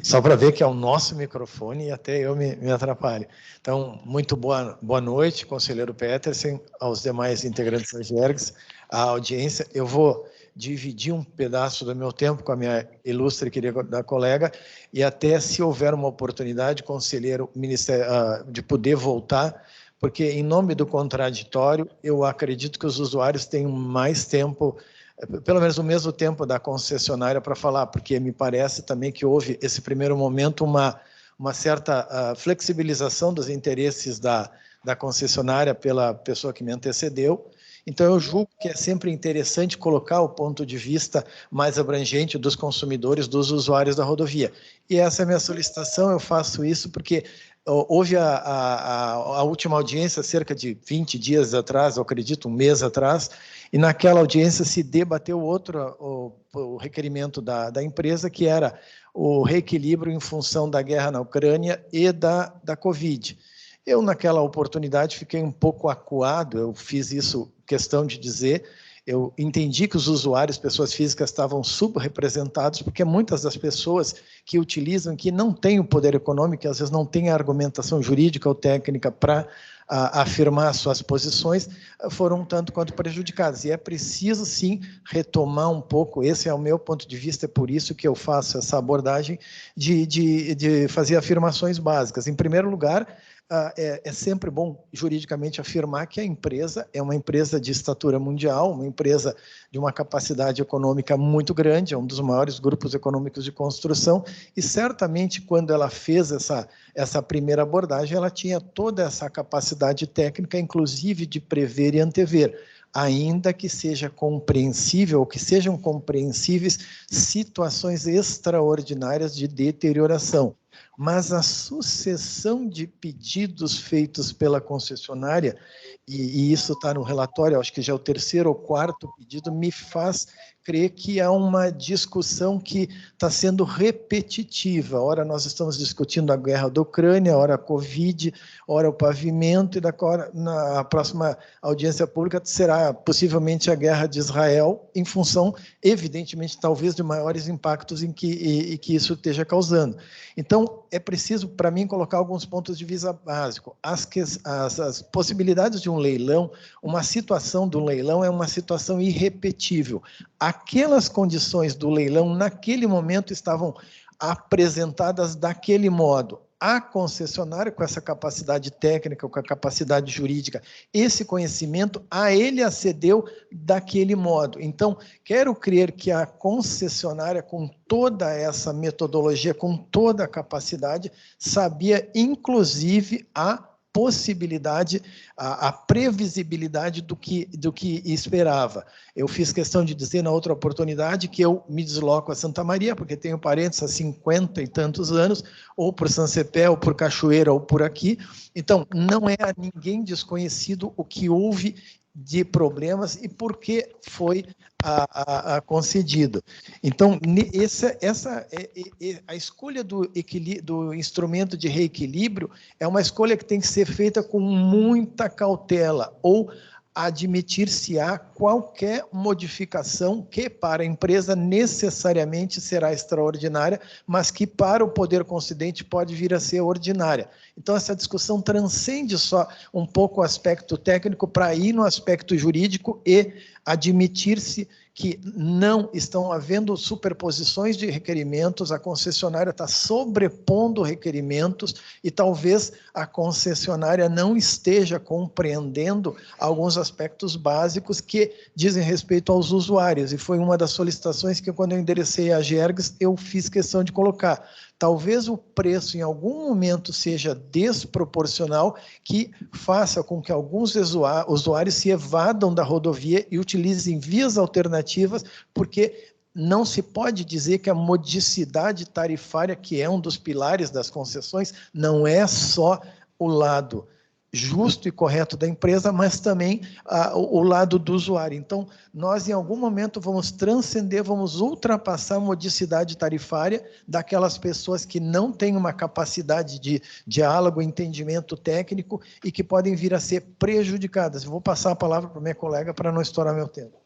Só para ver que é o nosso microfone e até eu me atrapalho. Então, muito boa noite, conselheiro Petersen, aos demais integrantes da GERGS, à audiência. Eu vou dividir um pedaço do meu tempo com a minha ilustre e querida colega e até, se houver uma oportunidade, conselheiro, de poder voltar, porque, em nome do contraditório, eu acredito que os usuários têm mais tempo, pelo menos o mesmo tempo da concessionária para falar, porque me parece também que houve, esse primeiro momento, uma certa flexibilização dos interesses da concessionária pela pessoa que me antecedeu. Então, eu julgo que é sempre interessante colocar o ponto de vista mais abrangente dos consumidores, dos usuários da rodovia. E essa é a minha solicitação, eu faço isso porque houve a última audiência, cerca de 20 dias atrás, eu acredito, um mês atrás, e naquela audiência se debateu o requerimento da empresa, que era o reequilíbrio em função da guerra na Ucrânia e da Covid. Eu, naquela oportunidade, fiquei um pouco acuado, eu fiz isso, questão de dizer, eu entendi que os usuários, pessoas físicas, estavam subrepresentados, porque muitas das pessoas que utilizam, que não têm o poder econômico, que às vezes não têm a argumentação jurídica ou técnica para afirmar suas posições, foram um tanto quanto prejudicadas. E é preciso, sim, retomar um pouco, esse é o meu ponto de vista, é por isso que eu faço essa abordagem de fazer afirmações básicas. Em primeiro lugar, é sempre bom juridicamente afirmar que a empresa é uma empresa de estatura mundial, uma empresa de uma capacidade econômica muito grande, é um dos maiores grupos econômicos de construção, e certamente quando ela fez essa primeira abordagem, ela tinha toda essa capacidade técnica, inclusive de prever e antever, ainda que seja compreensível, ou que sejam compreensíveis situações extraordinárias de deterioração. Mas a sucessão de pedidos feitos pela concessionária, e isso está no relatório, acho que já é o 3º ou 4º pedido, me faz crer que há uma discussão que está sendo repetitiva. Ora, nós estamos discutindo a guerra da Ucrânia, ora a Covid, ora o pavimento, e na próxima audiência pública será possivelmente a guerra de Israel, em função, evidentemente, talvez de maiores impactos em que isso esteja causando. Então, é preciso, para mim, colocar alguns pontos de vista básicos. As possibilidades de um leilão, uma situação do leilão é uma situação irrepetível. Aquelas condições do leilão, naquele momento, estavam apresentadas daquele modo. A concessionária, com essa capacidade técnica, com a capacidade jurídica, esse conhecimento, a ele acedeu daquele modo. Então, quero crer que a concessionária, com toda essa metodologia, com toda a capacidade, sabia, inclusive, a possibilidade, a previsibilidade do que esperava. Eu fiz questão de dizer na outra oportunidade que eu me desloco a Santa Maria, porque tenho parentes há 50 e tantos anos, ou por São Cepé, ou por Cachoeira, ou por aqui. Então, não é a ninguém desconhecido o que houve de problemas e por que foi concedido. Então, a escolha do instrumento de reequilíbrio é uma escolha que tem que ser feita com muita cautela, ou admitir-se-á qualquer modificação que para a empresa necessariamente será extraordinária, mas que para o poder concedente pode vir a ser ordinária. Então, essa discussão transcende só um pouco o aspecto técnico para ir no aspecto jurídico e admitir-se que não estão havendo superposições de requerimentos, a concessionária está sobrepondo requerimentos e talvez a concessionária não esteja compreendendo alguns aspectos básicos que dizem respeito aos usuários, e foi uma das solicitações que, quando eu enderecei à GERGS, eu fiz questão de colocar. Talvez o preço, em algum momento, seja desproporcional, que faça com que alguns usuários se evadam da rodovia e utilizem vias alternativas, porque não se pode dizer que a modicidade tarifária, que é um dos pilares das concessões, não é só o lado justo e correto da empresa, mas também o lado do usuário. Então, nós, em algum momento, vamos transcender, vamos ultrapassar a modicidade tarifária daquelas pessoas que não têm uma capacidade de diálogo, entendimento técnico e que podem vir a ser prejudicadas. Eu vou passar a palavra para a minha colega para não estourar meu tempo.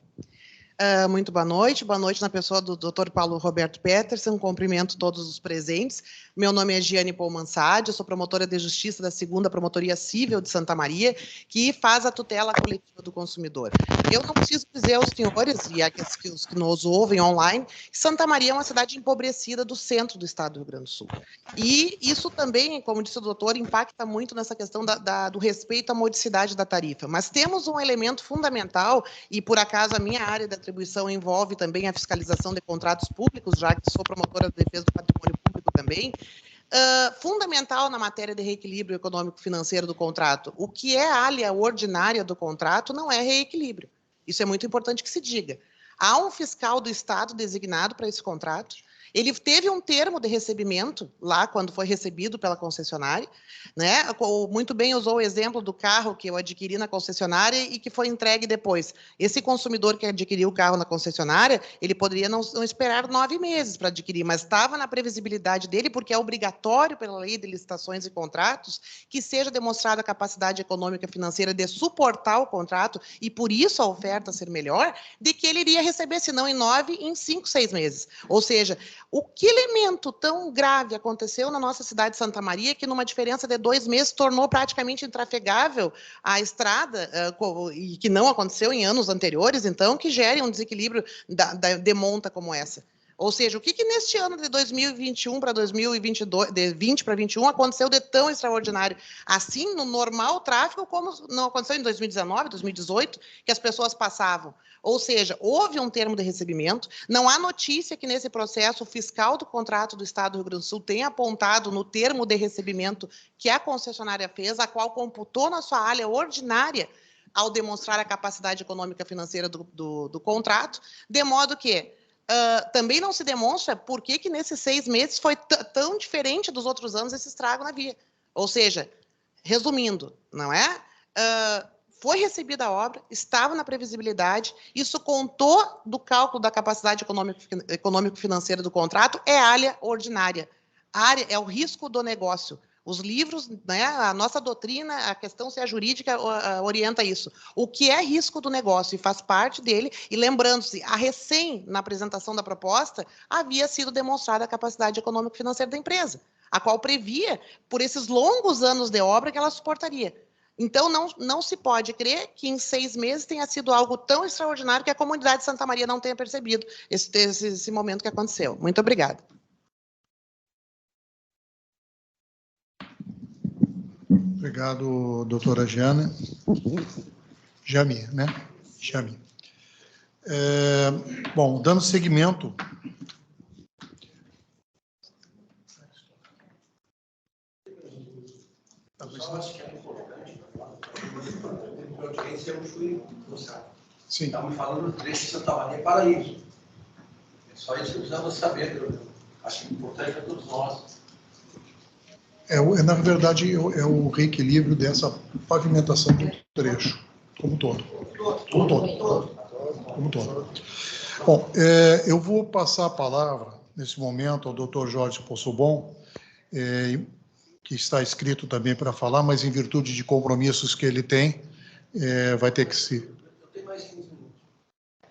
Muito boa noite na pessoa do Dr. Paulo Roberto Petersen, cumprimento todos os presentes. Meu nome é Giane Polmansad, eu sou promotora de justiça da 2ª Promotoria Cível de Santa Maria, que faz a tutela coletiva do consumidor. Eu não preciso dizer aos senhores e os que nos ouvem online, que Santa Maria é uma cidade empobrecida do centro do estado do Rio Grande do Sul. E isso também, como disse o doutor, impacta muito nessa questão do respeito à modicidade da tarifa. Mas temos um elemento fundamental, e por acaso a minha área de atribuição envolve também a fiscalização de contratos públicos, já que sou promotora de defesa do patrimônio público também, fundamental na matéria de reequilíbrio econômico-financeiro do contrato. O que é alha ordinária do contrato não é reequilíbrio. Isso é muito importante que se diga. Há um fiscal do Estado designado para esse contrato. Ele teve um termo de recebimento lá quando foi recebido pela concessionária, né? Muito bem usou o exemplo do carro que eu adquiri na concessionária e que foi entregue depois. Esse consumidor que adquiriu o carro na concessionária, ele poderia não esperar 9 meses para adquirir, mas estava na previsibilidade dele, porque é obrigatório pela lei de licitações e contratos que seja demonstrada a capacidade econômica e financeira de suportar o contrato e por isso a oferta ser melhor, de que ele iria receber, se não em 9, em 5, 6 meses. Ou seja, o que elemento tão grave aconteceu na nossa cidade de Santa Maria que, numa diferença de 2 meses, tornou praticamente intrafegável a estrada, e que não aconteceu em anos anteriores, então, que gere um desequilíbrio de monta como essa? Ou seja, o que neste ano de 2021 para 2022, de 20 para 21, aconteceu de tão extraordinário? Assim, no normal tráfego, como não aconteceu em 2019, 2018, que as pessoas passavam. Ou seja, houve um termo de recebimento, não há notícia que nesse processo o fiscal do contrato do Estado do Rio Grande do Sul tenha apontado no termo de recebimento que a concessionária fez, a qual computou na sua alha ordinária ao demonstrar a capacidade econômica financeira do contrato, de modo que também não se demonstra por que nesses 6 meses foi tão diferente dos outros anos esse estrago na via. Ou seja, resumindo, não é? Foi recebida a obra, estava na previsibilidade, isso contou do cálculo da capacidade econômico-financeira do contrato, é alha ordinária. Área é o risco do negócio. Os livros, né, a nossa doutrina, a questão se é jurídica, orienta isso. O que é risco do negócio e faz parte dele, e lembrando-se, na apresentação da proposta, havia sido demonstrada a capacidade econômico-financeira da empresa, a qual previa, por esses longos anos de obra, que ela suportaria. Então, não se pode crer que em 6 meses tenha sido algo tão extraordinário que a comunidade de Santa Maria não tenha percebido esse momento que aconteceu. Muito obrigada. Obrigado, doutora Giane. Jami, né? Jami. Bom, dando seguimento... Sim. Estamos falando do trecho de Santa Maria Paraíso. É só isso que precisamos saber. Eu acho importante para todos nós. Na verdade, é o reequilíbrio dessa pavimentação do trecho, como todo. Como todo. Bom, eu vou passar a palavra, nesse momento, ao doutor Jorge Possobon, que está inscrito também para falar, mas em virtude de compromissos que ele tem, vai ter que se... Tem mais 15 minutos.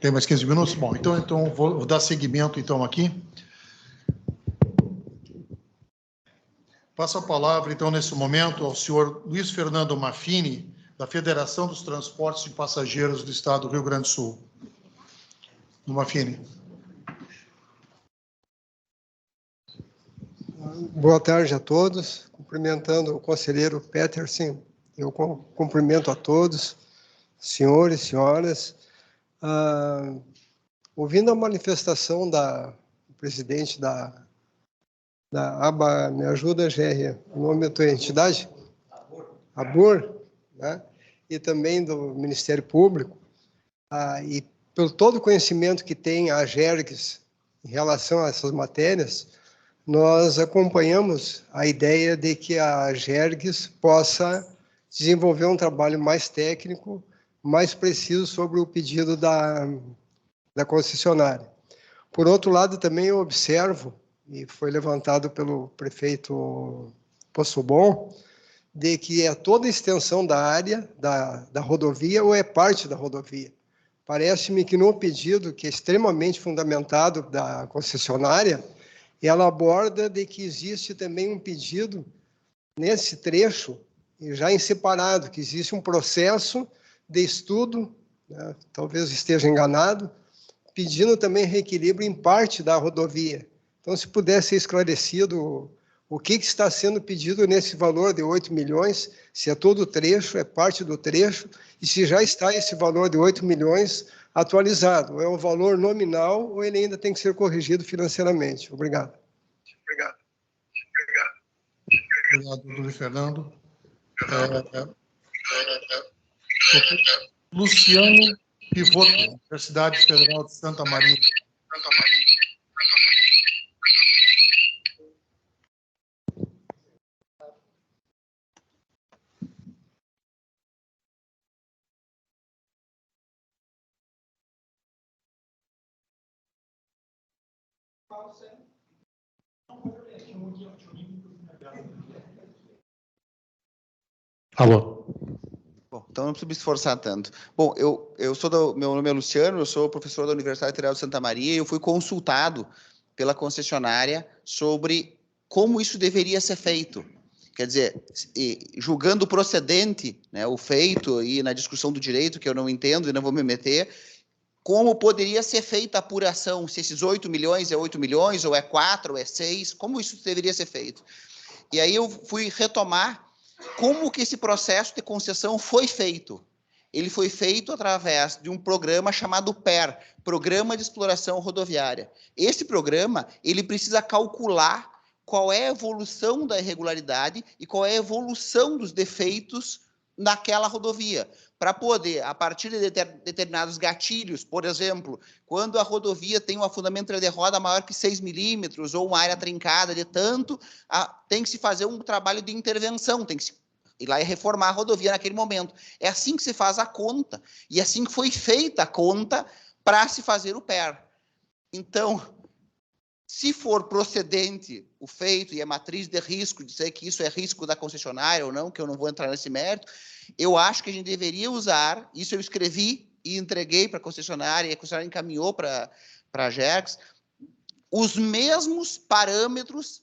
Tem mais 15 minutos? Bom, então vou dar seguimento então aqui. Passo a palavra, então, nesse momento, ao senhor Luiz Fernando Maffini, da Federação dos Transportes de Passageiros do Estado do Rio Grande do Sul. Maffini. Boa tarde a todos. Cumprimentando o conselheiro Petersen, eu cumprimento a todos, senhores, senhoras. Ouvindo a manifestação do presidente da aba, me ajuda, GR, o nome da tua entidade? ABUR, né? E também do Ministério Público, e pelo todo o conhecimento que tem a GERGS em relação a essas matérias, nós acompanhamos a ideia de que a GERGS possa desenvolver um trabalho mais técnico, mais preciso sobre o pedido da concessionária. Por outro lado, também eu observo, e foi levantado pelo prefeito Poçobon, de que é toda a extensão da área da rodovia ou é parte da rodovia. Parece-me que no pedido, que é extremamente fundamentado da concessionária, ela aborda de que existe também um pedido nesse trecho, e já em separado, que existe um processo de estudo, né, talvez esteja enganado, pedindo também reequilíbrio em parte da rodovia. Então, se pudesse ser esclarecido o que está sendo pedido nesse valor de 8 milhões, se é todo o trecho, é parte do trecho, e se já está esse valor de 8 milhões atualizado, é o valor nominal ou ele ainda tem que ser corrigido financeiramente. Obrigado. Obrigado, doutor Fernando. Luciano Pivoto, Universidade Federal de Santa Maria. Alô. Bom, então não preciso me esforçar tanto. Bom, meu nome é Luciano, eu sou professor da Universidade Federal de Santa Maria e eu fui consultado pela concessionária sobre como isso deveria ser feito. Quer dizer, julgando procedente, né, o feito, e na discussão do direito, que eu não entendo e não vou me meter, como poderia ser feita a apuração, se esses 8 milhões é 8 milhões, ou é 4, ou é 6, como isso deveria ser feito. E aí eu fui retomar como que esse processo de concessão foi feito. Ele foi feito através de um programa chamado PER, Programa de Exploração Rodoviária. Esse programa, ele precisa calcular qual é a evolução da irregularidade e qual é a evolução dos defeitos naquela rodovia, para poder, a partir de determinados gatilhos, por exemplo, quando a rodovia tem um afundamento de roda maior que 6 milímetros ou uma área trincada de tanto, tem que se fazer um trabalho de intervenção, tem que se ir lá e reformar a rodovia naquele momento. É assim que se faz a conta, e é assim que foi feita a conta para se fazer o PER. Então, se for procedente o feito e a matriz de risco, dizer que isso é risco da concessionária ou não, que eu não vou entrar nesse mérito, eu acho que a gente deveria usar, isso eu escrevi e entreguei para a concessionária, e a concessionária encaminhou para a GERCS, os mesmos parâmetros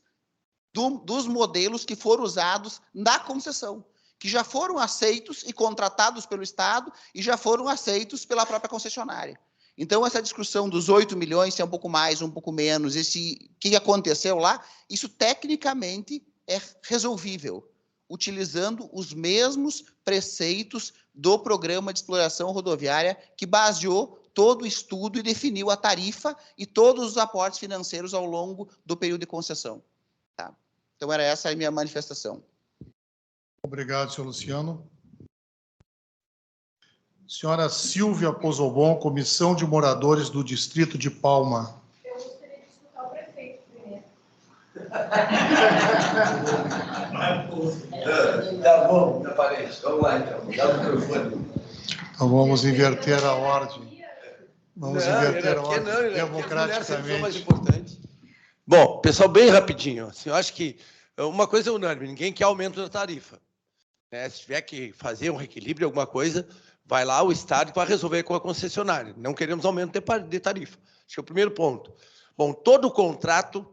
dos modelos que foram usados na concessão, que já foram aceitos e contratados pelo Estado e já foram aceitos pela própria concessionária. Então, essa discussão dos 8 milhões, se é um pouco mais, um pouco menos, o que aconteceu lá, isso tecnicamente é resolvível, utilizando os mesmos preceitos do Programa de Exploração Rodoviária, que baseou todo o estudo e definiu a tarifa e todos os aportes financeiros ao longo do período de concessão. Tá? Então, era essa a minha manifestação. Obrigado, senhor Luciano. Senhora Silvia Pozobon, Comissão de Moradores do Distrito de Palma. Eu gostaria de escutar o prefeito primeiro. Tá bom, tá parente. Vamos lá, então. Dá o microfone. Então, vamos inverter a ordem. Vamos inverter a ordem democraticamente. Bom, pessoal, bem rapidinho. Assim, eu acho que uma coisa é unânime, ninguém quer aumento da tarifa. Né? Se tiver que fazer um reequilíbrio, alguma coisa, vai lá o Estado vai resolver com a concessionária. Não queremos aumento de tarifa. Acho que é o primeiro ponto. Bom, todo contrato,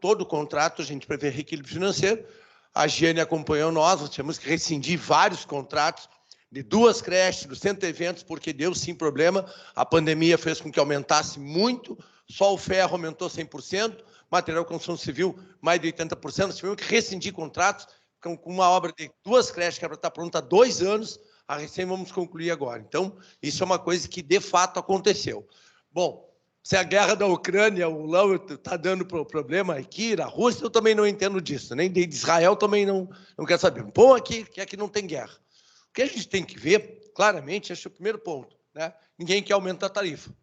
a gente prevê reequilíbrio financeiro. A Giane acompanhou nós tivemos que rescindir vários contratos de 2 creches, do centro de eventos, porque deu sim problema. A pandemia fez com que aumentasse muito, só o ferro aumentou 100%, material de construção civil mais de 80%. Nós tivemos que rescindir contratos com uma obra de 2 creches que era para estar pronta há 2 anos, a recém vamos concluir agora. Então, isso é uma coisa que, de fato, aconteceu. Bom, se a guerra da Ucrânia, o Lão está dando problema aqui, na Rússia, eu também não entendo disso, nem de Israel também não quero saber. Bom, aqui não tem guerra. O que a gente tem que ver, claramente, esse é o primeiro ponto, né? Ninguém quer aumentar a tarifa.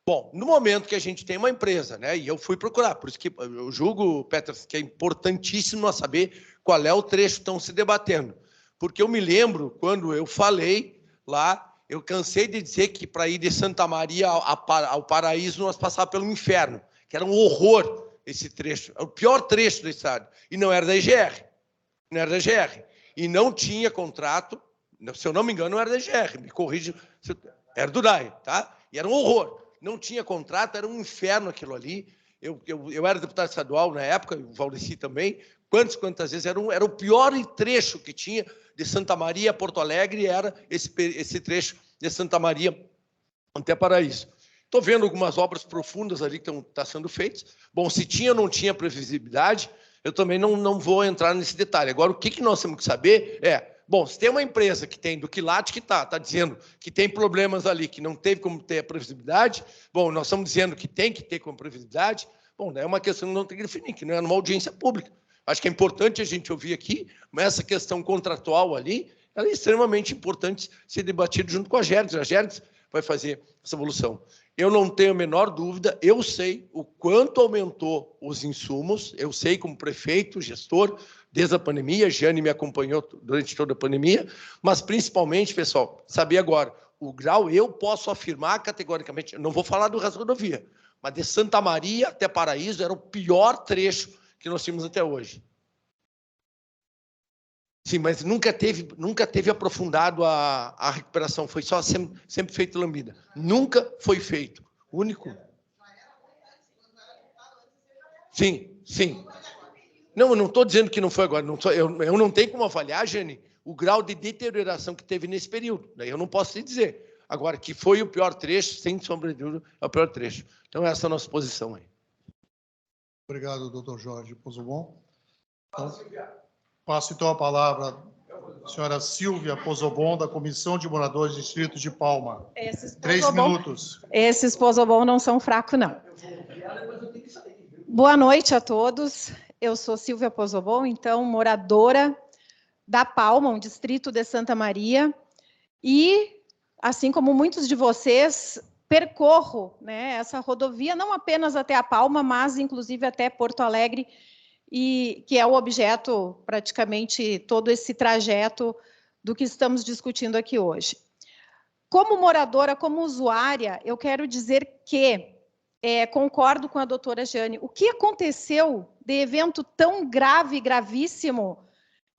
Bom, no momento que a gente tem uma empresa, né, e eu fui procurar, por isso que eu julgo, Peters, que é importantíssimo nós saber qual é o trecho que estão se debatendo. porque eu me lembro quando eu falei lá, eu cansei de dizer que para ir de Santa Maria ao Paraíso nós passávamos pelo inferno, que era um horror esse trecho, o pior trecho do estado, e não era da EGR, não era da EGR, e não tinha contrato, se eu não me engano, não era da EGR, me corrija, era do DAE, tá? E era um horror, não tinha contrato, era um inferno aquilo ali. Eu era deputado estadual na época, o Valdeci também, quantas vezes, era o pior trecho que tinha de Santa Maria a Porto Alegre, era esse trecho de Santa Maria até Paraíso. Estou vendo algumas obras profundas ali que estão sendo feitas. Bom, se tinha ou não tinha previsibilidade, eu também não vou entrar nesse detalhe. Agora, o que nós temos que saber é, bom, se tem uma empresa que tem, do quilate que está dizendo que tem problemas ali, que não teve como ter a previsibilidade, bom, nós estamos dizendo que tem que ter como previsibilidade, bom, é uma questão que não tem que definir, que não é numa audiência pública. Acho que é importante a gente ouvir aqui, mas essa questão contratual ali, ela é extremamente importante ser debatida junto com a Gerges. A Gerges vai fazer essa evolução. Eu não tenho a menor dúvida, eu sei o quanto aumentou os insumos, eu sei como prefeito, gestor, desde a pandemia, a Jane me acompanhou durante toda a pandemia, mas principalmente, pessoal, saber agora, o grau, eu posso afirmar categoricamente, não vou falar do resto da rodovia, mas de Santa Maria até Paraíso era o pior trecho que nós tínhamos até hoje. Sim, mas nunca teve aprofundado a recuperação, foi só sempre feito lambida. Nunca foi feito. Único. Sim, sim. Não, eu não estou dizendo que não foi agora. Eu não tenho como avaliar, Jane, o grau de deterioração que teve nesse período. Daí eu não posso te dizer. Agora, que foi o pior trecho, sem sombra de dúvida, é o pior trecho. Então, essa é a nossa posição aí. Obrigado, doutor Jorge Pozobon. Passo, então, a palavra à senhora Silvia Pozobon, da Comissão de Moradores do Distrito de Palma. 3 minutos. Esses Pozobon não são fracos, não. Boa noite a todos. Eu sou Silvia Pozobon, então, moradora da Palma, um distrito de Santa Maria, e, assim como muitos de vocês, percorro, né, essa rodovia, não apenas até a Palma, mas, inclusive, até Porto Alegre, e que é o objeto, praticamente, todo esse trajeto do que estamos discutindo aqui hoje. Como moradora, como usuária, eu quero dizer que concordo com a doutora Jane. O que aconteceu de evento tão grave, gravíssimo,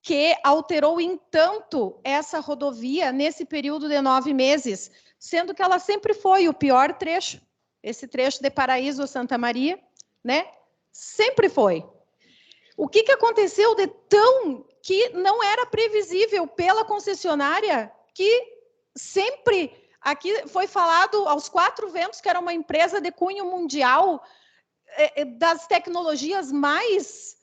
que alterou em tanto essa rodovia nesse período de 9 meses, sendo que ela sempre foi o pior trecho, esse trecho de Paraíso a Santa Maria, né? Sempre foi. O que aconteceu de tão que não era previsível pela concessionária, que sempre aqui foi falado aos 4 ventos que era uma empresa de cunho mundial, das tecnologias mais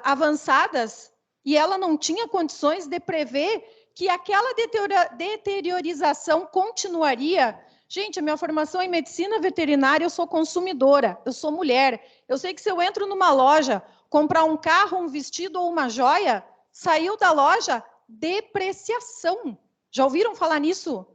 avançadas, e ela não tinha condições de prever que aquela deteriorização continuaria. Gente, a minha formação é em medicina veterinária, eu sou consumidora, eu sou mulher. Eu sei que se eu entro numa loja, comprar um carro, um vestido ou uma joia, saiu da loja, depreciação. Já ouviram falar nisso?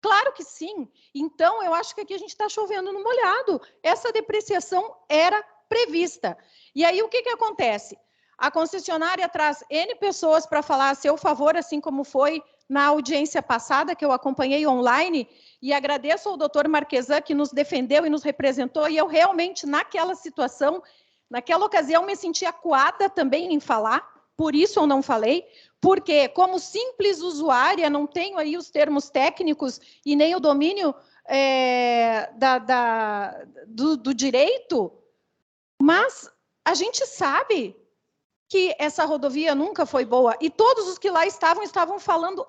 Claro que sim. Então, eu acho que aqui a gente está chovendo no molhado. Essa depreciação era prevista. E aí, o que acontece? A concessionária traz N pessoas para falar a seu favor, assim como foi na audiência passada, que eu acompanhei online, e agradeço ao doutor Marquesan, que nos defendeu e nos representou, e eu realmente, naquela situação, naquela ocasião, me senti acuada também em falar, por isso eu não falei, porque, como simples usuária, não tenho aí os termos técnicos e nem o domínio do direito, mas a gente sabe que essa rodovia nunca foi boa, e todos os que lá estavam falando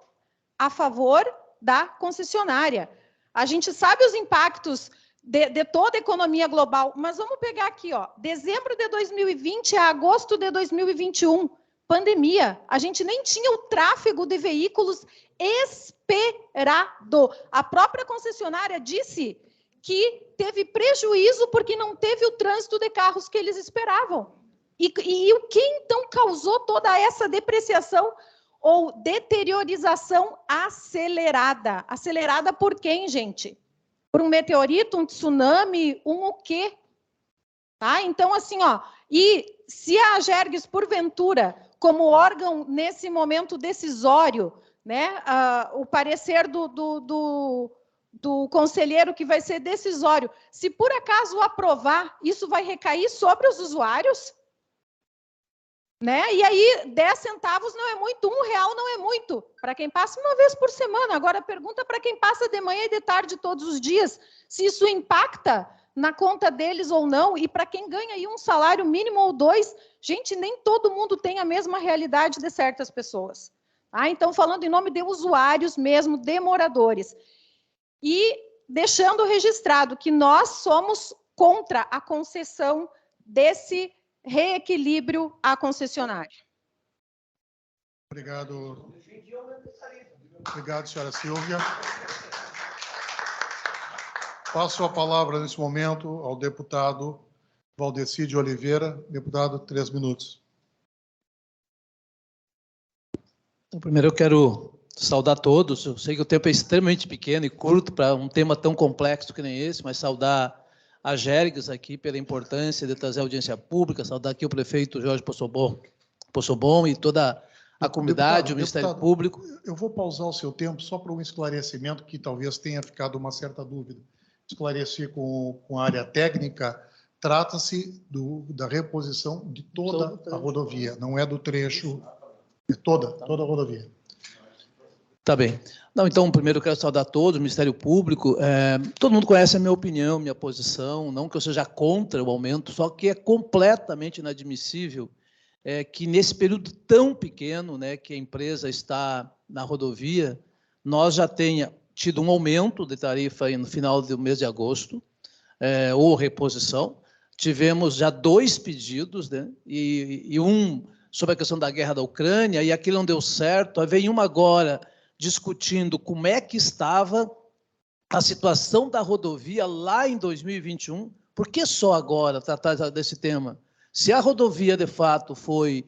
a favor da concessionária. A gente sabe os impactos de toda a economia global, mas vamos pegar aqui, ó, dezembro de 2020 a agosto de 2021, pandemia, a gente nem tinha o tráfego de veículos esperado. A própria concessionária disse que teve prejuízo porque não teve o trânsito de carros que eles esperavam. E o que, então, causou toda essa depreciação ou deteriorização acelerada? Acelerada por quem, gente? Por um meteorito, um tsunami, o quê? Tá? Então, assim, ó, e se a Gerges, porventura, como órgão, nesse momento decisório, né? O parecer do conselheiro que vai ser decisório. Se por acaso aprovar, isso vai recair sobre os usuários? Né? E aí, 10 centavos não é muito, R$1 não é muito, para quem passa uma vez por semana. Agora, pergunta para quem passa de manhã e de tarde todos os dias, se isso impacta na conta deles ou não, e para quem ganha aí um salário mínimo ou 2, gente, nem todo mundo tem a mesma realidade de certas pessoas. Então, falando em nome de usuários mesmo, de moradores. E deixando registrado que nós somos contra a concessão desse reequilíbrio à concessionária. Obrigado. Obrigado, senhora Silvia. Passo a palavra, nesse momento, ao deputado Valdeci de Oliveira. Deputado, 3 minutos. Então, primeiro eu quero saudar todos. Eu sei que o tempo é extremamente pequeno e curto para um tema tão complexo que nem esse, mas saudar a Gerges aqui pela importância de trazer audiência pública, saudar aqui o prefeito Jorge Poçobon e toda a comunidade, o Ministério Público. Eu vou pausar o seu tempo só para um esclarecimento que talvez tenha ficado uma certa dúvida. Esclarecer com a área técnica, trata-se da reposição de toda a rodovia, não é do trecho, é toda a rodovia. Tá bem. Não, então, primeiro eu quero saudar todos, o Ministério Público. Todo mundo conhece a minha opinião, minha posição, não que eu seja contra o aumento, só que é completamente inadmissível que nesse período tão pequeno, né, que a empresa está na rodovia, nós já tenha tido um aumento de tarifa aí no final do mês de agosto, ou reposição. Tivemos já 2 pedidos, né, e um sobre a questão da guerra da Ucrânia, e aquilo não deu certo. Aí vem uma agora discutindo como é que estava a situação da rodovia lá em 2021. Por que só agora tratar desse tema? Se a rodovia, de fato, foi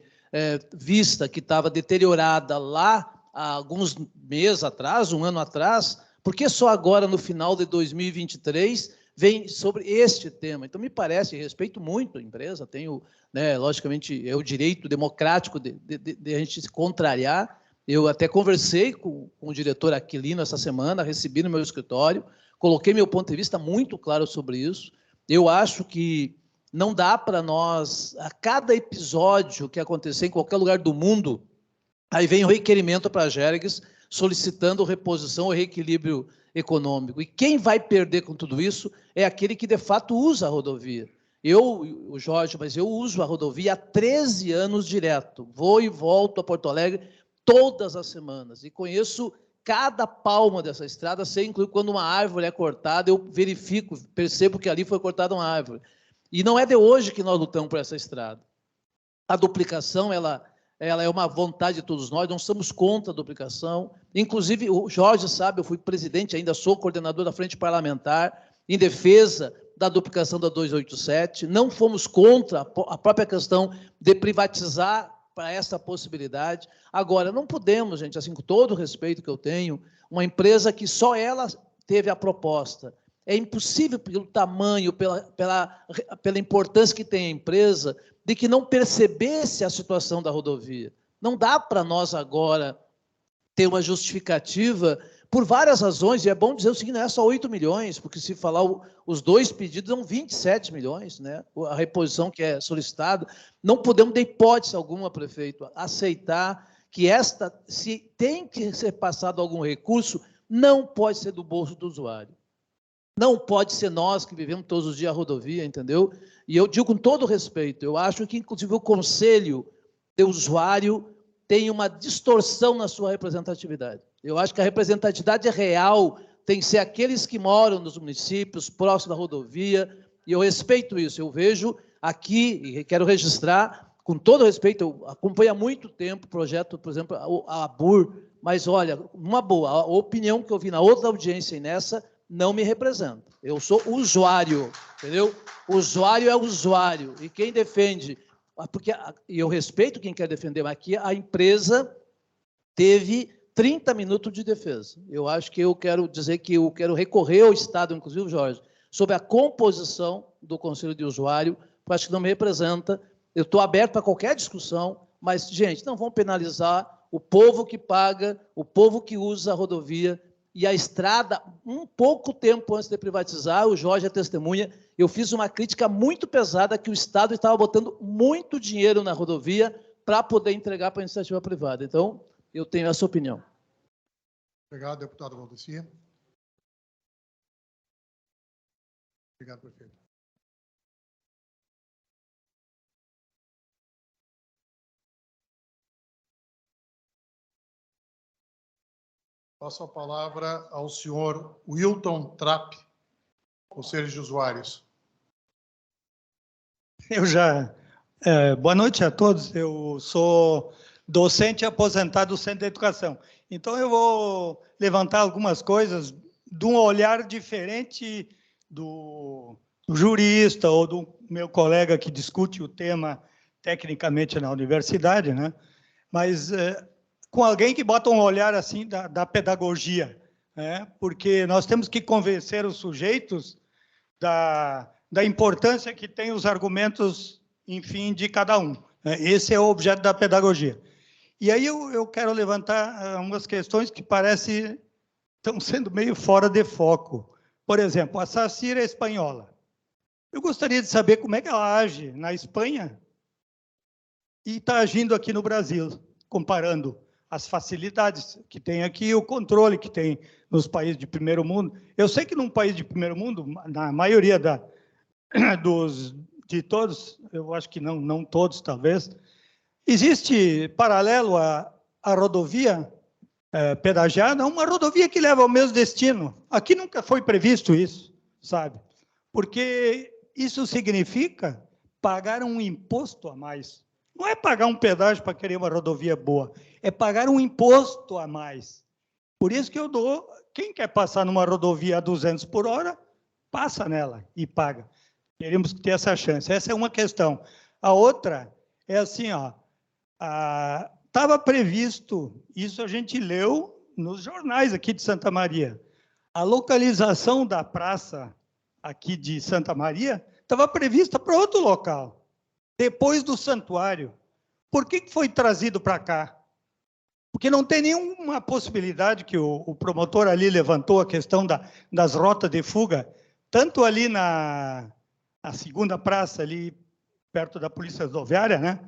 vista que estava deteriorada lá há alguns meses atrás, um ano atrás, por que só agora, no final de 2023, vem sobre este tema? Então, me parece, respeito muito a empresa, tenho, né, logicamente, é o direito democrático de a gente se contrariar. Eu até conversei com o diretor Aquilino essa semana, recebi no meu escritório, coloquei meu ponto de vista muito claro sobre isso. Eu acho que não dá para nós, a cada episódio que acontecer em qualquer lugar do mundo, aí vem o requerimento para a Gerges solicitando reposição ou reequilíbrio econômico. E quem vai perder com tudo isso é aquele que, de fato, usa a rodovia. O Jorge, mas eu uso a rodovia há 13 anos direto. Vou e volto a Porto Alegre todas as semanas. E conheço cada palma dessa estrada, sei, inclusive, quando uma árvore é cortada, eu verifico, percebo que ali foi cortada uma árvore. E não é de hoje que nós lutamos por essa estrada. A duplicação, ela é uma vontade de todos nós, não estamos contra a duplicação. Inclusive, o Jorge sabe, eu fui presidente, ainda sou coordenador da Frente Parlamentar, em defesa da duplicação da 287. Não fomos contra a própria questão de privatizar para essa possibilidade. Agora, não podemos, gente, assim, com todo o respeito que eu tenho, uma empresa que só ela teve a proposta. É impossível, pelo tamanho, pela importância que tem a empresa, de que não percebesse a situação da rodovia. Não dá para nós agora ter uma justificativa por várias razões, e é bom dizer o seguinte, não é só 8 milhões, porque se falar os 2 pedidos, são 27 milhões, né? A reposição que é solicitada. Não podemos, de hipótese alguma, prefeito, aceitar que se tem que ser passado algum recurso, não pode ser do bolso do usuário. Não pode ser nós que vivemos todos os dias a rodovia, entendeu? E eu digo com todo respeito, eu acho que, inclusive, o conselho de usuário tem uma distorção na sua representatividade. Eu acho que a representatividade real tem que ser aqueles que moram nos municípios, próximos da rodovia, e eu respeito isso. Eu vejo aqui, e quero registrar, com todo respeito, eu acompanho há muito tempo o projeto, por exemplo, a ABUR, mas, olha, uma boa, a opinião que eu vi na outra audiência e nessa não me representa. Eu sou usuário, entendeu? Usuário é usuário, e quem defende... E eu respeito quem quer defender, mas aqui a empresa teve 30 minutos de defesa. Eu acho que eu quero dizer que eu quero recorrer ao Estado, inclusive, Jorge, sobre a composição do Conselho de Usuário, porque acho que não me representa. Eu estou aberto para qualquer discussão, Mas, gente, não vão penalizar o povo que paga, o povo que usa a rodovia e a estrada. Um pouco tempo antes de privatizar, o Jorge é testemunha, eu fiz uma crítica muito pesada que o Estado estava botando muito dinheiro na rodovia para poder entregar para a iniciativa privada. Então, eu tenho essa opinião. Obrigado, deputado Valdeci. Obrigado, prefeito. Passo a palavra ao senhor Wilton Trapp, Conselho de Usuários. Boa noite a todos. Eu sou docente aposentado do Centro de Educação. Então, eu vou levantar algumas coisas de um olhar diferente do jurista ou do meu colega que discute o tema tecnicamente na universidade, né? Mas com alguém que bota um olhar assim da pedagogia, né? Porque nós temos que convencer os sujeitos da importância que tem os argumentos, enfim, de cada um. Esse é o objeto da pedagogia. E aí eu quero levantar umas questões que parecem estão sendo meio fora de foco. Por exemplo, a Sacira espanhola. Eu gostaria de saber como é que ela age na Espanha e está agindo aqui no Brasil, comparando as facilidades que tem aqui, o controle que tem nos países de primeiro mundo. Eu sei que num país de primeiro mundo, na maioria de todos, eu acho que não todos, talvez, existe paralelo à rodovia pedagiada, uma rodovia que leva ao mesmo destino. Aqui nunca foi previsto isso, sabe? Porque isso significa pagar um imposto a mais. Não é pagar um pedágio para querer uma rodovia boa, é pagar um imposto a mais. Por isso que eu dou, quem quer passar numa rodovia a 200 por hora, passa nela e paga. Queremos ter essa chance. Essa é uma questão. A outra é assim, estava previsto, isso a gente leu nos jornais aqui de Santa Maria, a localização da praça aqui de Santa Maria estava prevista para outro local, depois do santuário. Por que foi trazido para cá? Porque não tem nenhuma possibilidade que o promotor ali levantou a questão das rotas de fuga, tanto ali na segunda praça, ali perto da Polícia Rodoviária, né?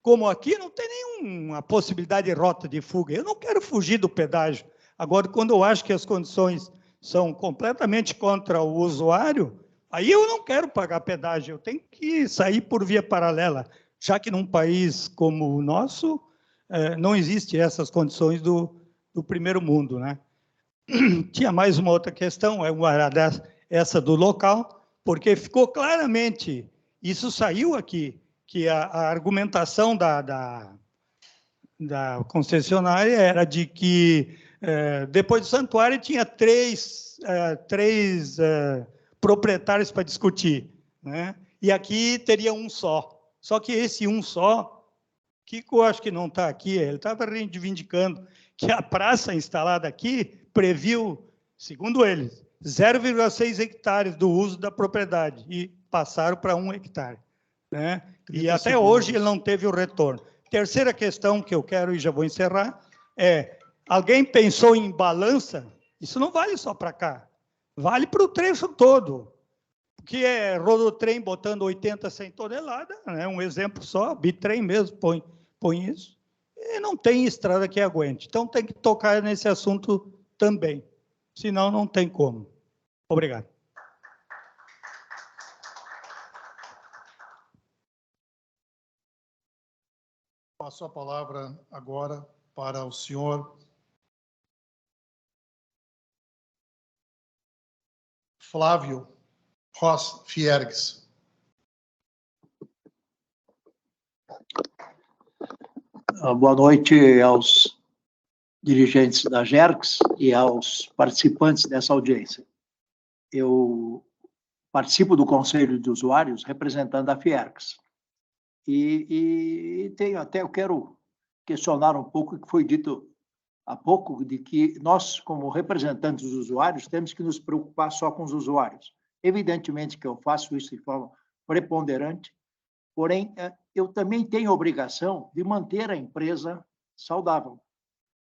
Como aqui, não tem nenhuma possibilidade de rota de fuga. Eu não quero fugir do pedágio. Agora, quando eu acho que as condições são completamente contra o usuário, aí eu não quero pagar pedágio, eu tenho que sair por via paralela, já que num país como o nosso, não existe essas condições do primeiro mundo, né? Tinha mais uma outra questão, essa do local, porque ficou claramente, isso saiu aqui, que a argumentação da concessionária era de que depois do santuário tinha três proprietários para discutir, né? E aqui teria um só. Só que esse um só, Kiko acho que não está aqui, ele estava reivindicando que a praça instalada aqui previu, segundo eles, 0,6 hectares do uso da propriedade e passaram para 1 hectare. Né? E até hoje ele não teve o retorno. Terceira questão que eu quero, e já vou encerrar, alguém pensou em balança? Isso não vale só para cá, vale para o trecho todo, que é rodotrem botando 80, 100 toneladas, né? Um exemplo só, bitrem mesmo põe isso, e não tem estrada que aguente. Então tem que tocar nesse assunto também, senão não tem como. Obrigado. Passo a palavra agora para o senhor Flávio Ross Fiergues. Boa noite aos dirigentes da GERCS e aos participantes dessa audiência. Eu participo do Conselho de Usuários representando a Fiergs. E eu quero questionar um pouco o que foi dito há pouco, de que nós, como representantes dos usuários, temos que nos preocupar só com os usuários. Evidentemente que eu faço isso de forma preponderante, porém, eu também tenho a obrigação de manter a empresa saudável,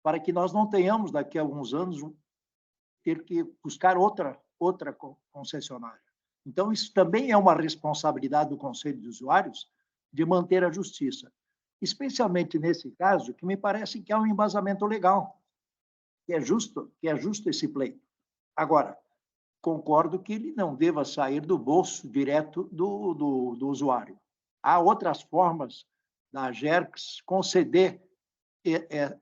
para que nós não tenhamos, daqui a alguns anos, ter que buscar outra concessionária. Então, isso também é uma responsabilidade do Conselho de Usuários de manter a justiça, especialmente nesse caso, que me parece que há um embasamento legal, que é justo esse pleito. Agora, concordo que ele não deva sair do bolso direto do usuário. Há outras formas da Gercs conceder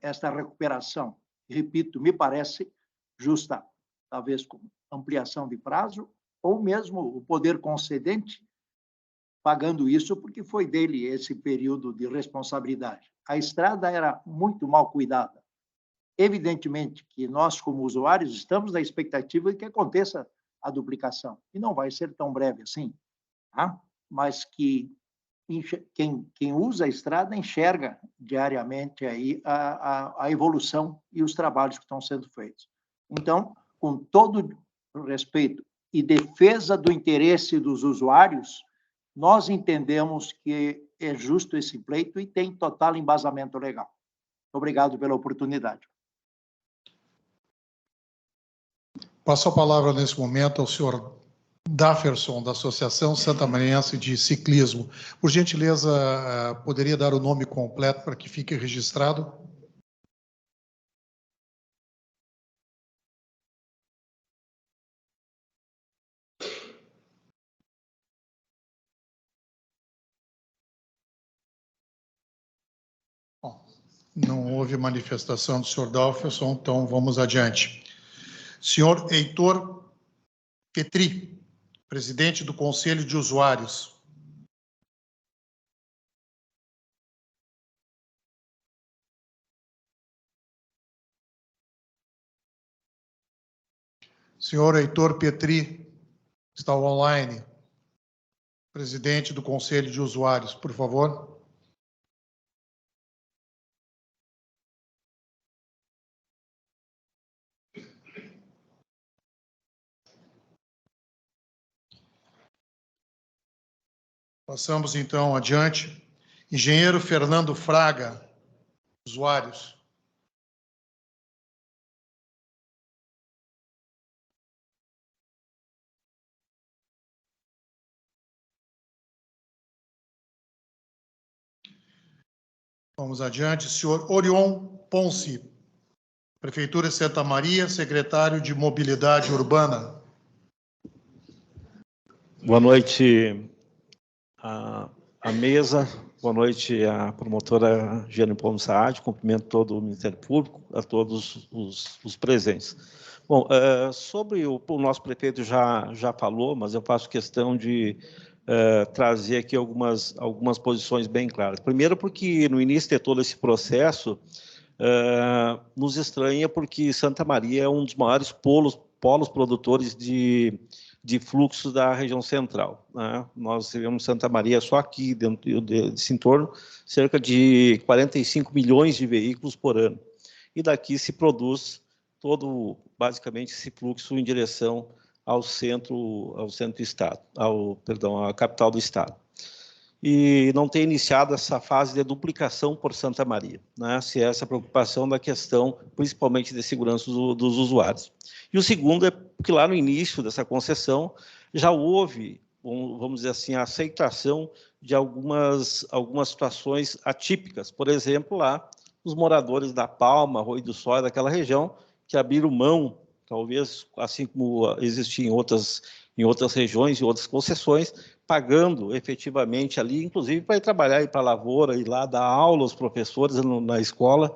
esta recuperação. Repito, me parece justa, talvez com ampliação de prazo, ou mesmo o poder concedente pagando isso porque foi dele esse período de responsabilidade. A estrada era muito mal cuidada. Evidentemente que nós, como usuários, estamos na expectativa de que aconteça a duplicação, e não vai ser tão breve assim, tá? Mas que quem usa a estrada enxerga diariamente aí a evolução e os trabalhos que estão sendo feitos. Então, com todo respeito e defesa do interesse dos usuários, nós entendemos que é justo esse pleito e tem total embasamento legal. Obrigado pela oportunidade. Passo a palavra nesse momento ao senhor Dafferson, da Associação Santamariense de Ciclismo. Por gentileza, poderia dar o nome completo para que fique registrado? Bom, não houve manifestação do senhor Dafferson, então vamos adiante. Senhor Heitor Petri, presidente do Conselho de Usuários. Senhor Heitor Petri, está online. Presidente do Conselho de Usuários, por favor. Passamos, então, adiante. Engenheiro Fernando Fraga, usuários. Vamos adiante. Senhor Orion Ponce, Prefeitura de Santa Maria, secretário de Mobilidade Urbana. Boa noite à mesa, boa noite à promotora Giane Paulo Saad, cumprimento todo o Ministério Público, a todos os presentes. Bom, sobre o nosso prefeito já falou, mas eu faço questão de trazer aqui algumas posições bem claras. Primeiro, porque no início de todo esse processo, nos estranha porque Santa Maria é um dos maiores polos produtores de fluxos da região central, né? Nós tivemos Santa Maria, só aqui dentro desse entorno, cerca de 45 milhões de veículos por ano. E daqui se produz basicamente, esse fluxo em direção ao centro-estado, à capital do estado. E não tem iniciado essa fase de duplicação por Santa Maria, né? Se essa preocupação da questão, principalmente de segurança dos usuários. E o segundo é que lá no início dessa concessão já houve, vamos dizer assim, a aceitação de algumas situações atípicas. Por exemplo, lá, os moradores da Palma, Arroio do Sol, daquela região, que abriram mão, talvez, assim como existia em outras regiões e outras concessões, pagando efetivamente ali, inclusive para ir trabalhar, ir para a lavoura, ir lá dar aula aos professores na escola,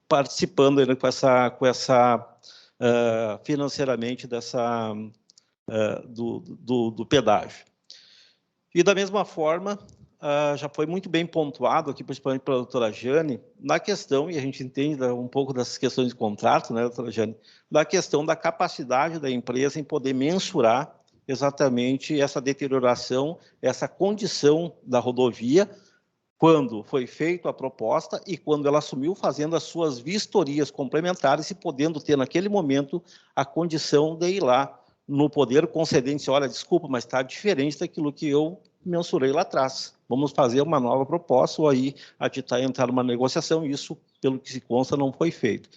participando ainda financeiramente do pedágio. E da mesma forma, já foi muito bem pontuado aqui, principalmente pela doutora Jane, na questão, e a gente entende um pouco dessas questões de contrato, né, doutora Jane, da questão da capacidade da empresa em poder mensurar exatamente essa deterioração, essa condição da rodovia, quando foi feita a proposta e quando ela assumiu fazendo as suas vistorias complementares e podendo ter, naquele momento, a condição de ir lá no poder concedente, olha, desculpa, mas está diferente daquilo que eu mensurei lá atrás. Vamos fazer uma nova proposta ou aí entrar numa negociação, e isso, pelo que se consta, não foi feito.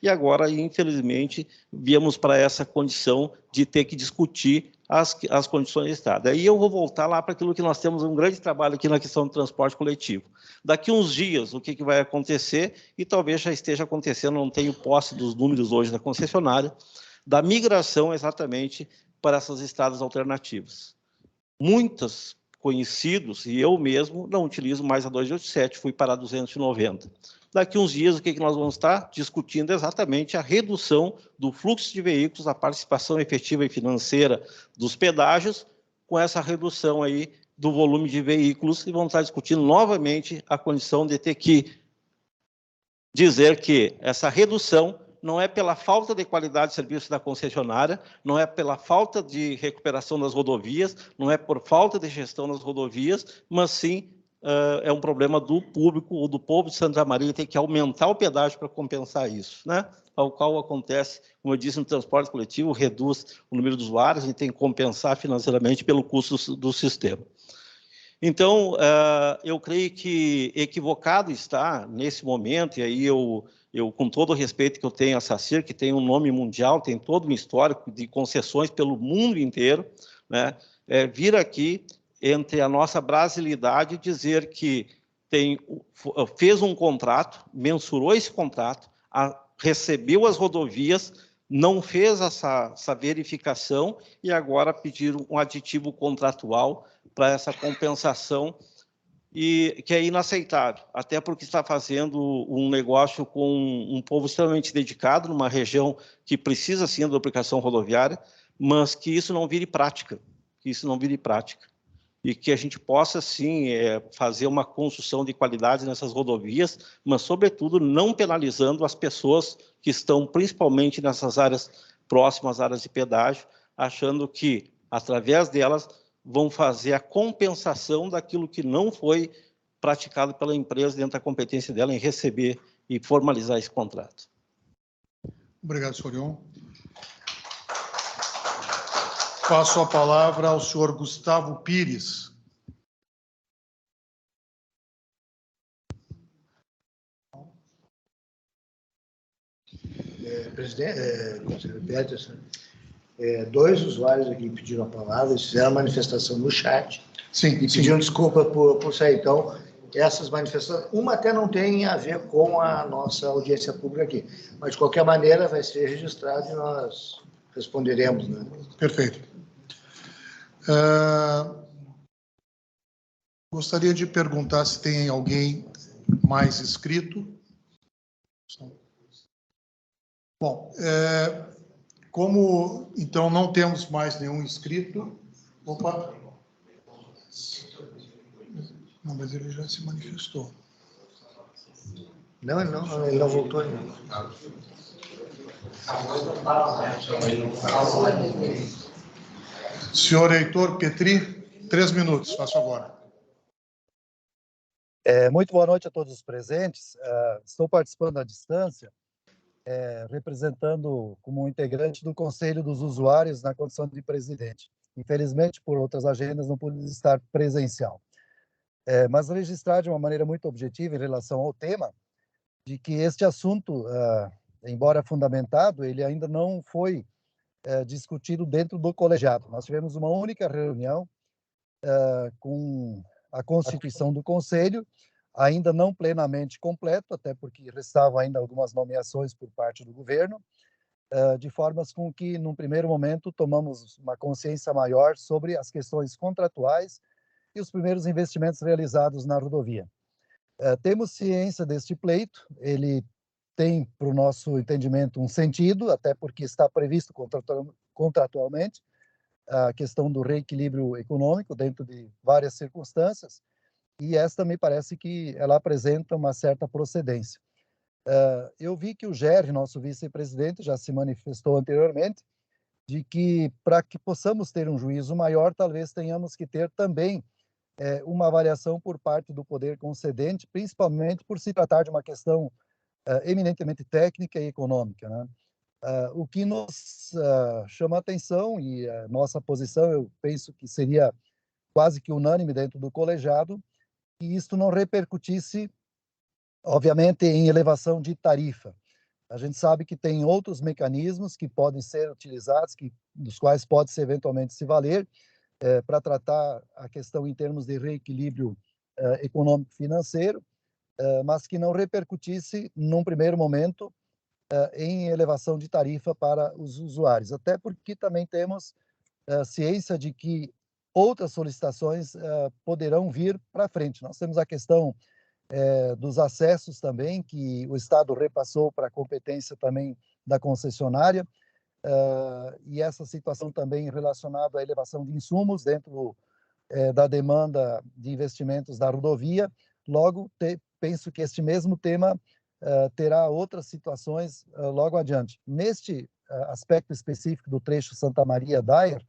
E agora, infelizmente, viemos para essa condição de ter que discutir as condições de Estado. Aí eu vou voltar lá para aquilo que nós temos um grande trabalho aqui na questão do transporte coletivo. Daqui uns dias, o que vai acontecer, e talvez já esteja acontecendo, não tenho posse dos números hoje da concessionária, da migração exatamente para essas estradas alternativas. Muitos conhecidos, e eu mesmo, não utilizo mais a 287, fui para a 290. Daqui uns dias, o que nós vamos estar discutindo exatamente a redução do fluxo de veículos, a participação efetiva e financeira dos pedágios, com essa redução aí do volume de veículos, e vamos estar discutindo novamente a condição de ter que dizer que essa redução não é pela falta de qualidade de serviço da concessionária, não é pela falta de recuperação das rodovias, não é por falta de gestão das rodovias, mas sim é um problema do público ou do povo de Santa Maria, tem que aumentar o pedágio para compensar isso, né? Ao qual acontece, como eu disse, no transporte coletivo, reduz o número de usuários e tem que compensar financeiramente pelo custo do sistema. Então, eu creio que equivocado está, nesse momento, e aí eu, com todo o respeito que eu tenho a SACIR, que tem um nome mundial, tem todo um histórico de concessões pelo mundo inteiro, né? Vir aqui, entre a nossa brasilidade, dizer que fez um contrato, mensurou esse contrato, recebeu as rodovias, não fez essa verificação e agora pedir um aditivo contratual para essa compensação, e que é inaceitável, até porque está fazendo um negócio com um povo extremamente dedicado, numa região que precisa, sim, da duplicação rodoviária, mas que isso não vire prática, e que a gente possa, sim, fazer uma construção de qualidade nessas rodovias, mas, sobretudo, não penalizando as pessoas que estão, principalmente nessas áreas próximas às áreas de pedágio, achando que, através delas, vão fazer a compensação daquilo que não foi praticado pela empresa dentro da competência dela em receber e formalizar esse contrato. Obrigado, Sorion. Passo a palavra ao senhor Gustavo Pires. Presidente, conselheiro Peterson, dois usuários aqui pediram a palavra, eles fizeram manifestação no chat. Sim, e pediram desculpa por sair. Então, essas manifestações, uma até não tem a ver com a nossa audiência pública aqui, mas, de qualquer maneira, vai ser registrado e nós responderemos, né? Perfeito. Gostaria de perguntar se tem alguém mais inscrito. Bom, como, então, não temos mais nenhum inscrito... Opa! Não, mas ele já se manifestou. Não, ele não voltou ainda. Senhor Heitor Petri, 3 minutos, faça favor. Muito boa noite a todos os presentes. Estou participando à distância, representando como integrante do Conselho dos Usuários na condição de presidente. Infelizmente, por outras agendas, não pude estar presencial. Mas registrar de uma maneira muito objetiva em relação ao tema, de que este assunto, embora fundamentado, ele ainda não foi discutido dentro do colegiado. Nós tivemos uma única reunião com a constituição do Conselho, ainda não plenamente completo, até porque restavam ainda algumas nomeações por parte do governo, de formas com que, num primeiro momento, tomamos uma consciência maior sobre as questões contratuais e os primeiros investimentos realizados na rodovia. Temos ciência deste pleito, ele tem, para o nosso entendimento, um sentido, até porque está previsto contratualmente a questão do reequilíbrio econômico dentro de várias circunstâncias, e esta me parece que ela apresenta uma certa procedência. Eu vi que o Gerry, nosso vice-presidente, já se manifestou anteriormente, de que, para que possamos ter um juízo maior, talvez tenhamos que ter também uma avaliação por parte do poder concedente, principalmente por se tratar de uma questão eminentemente técnica e econômica, né? O que nos chama a atenção, e a nossa posição, eu penso que seria quase que unânime dentro do colegiado, que isto não repercutisse, obviamente, em elevação de tarifa. A gente sabe que tem outros mecanismos que podem ser utilizados, dos quais pode-se eventualmente se valer, para tratar a questão em termos de reequilíbrio econômico-financeiro, mas que não repercutisse, num primeiro momento, em elevação de tarifa para os usuários. Até porque também temos ciência de que outras solicitações poderão vir para frente. Nós temos a questão dos acessos também, que o Estado repassou para a competência também da concessionária, e essa situação também relacionada à elevação de insumos dentro da demanda de investimentos da rodovia. Logo, penso que este mesmo tema terá outras situações logo adiante. Neste aspecto específico do trecho Santa Maria-Dair,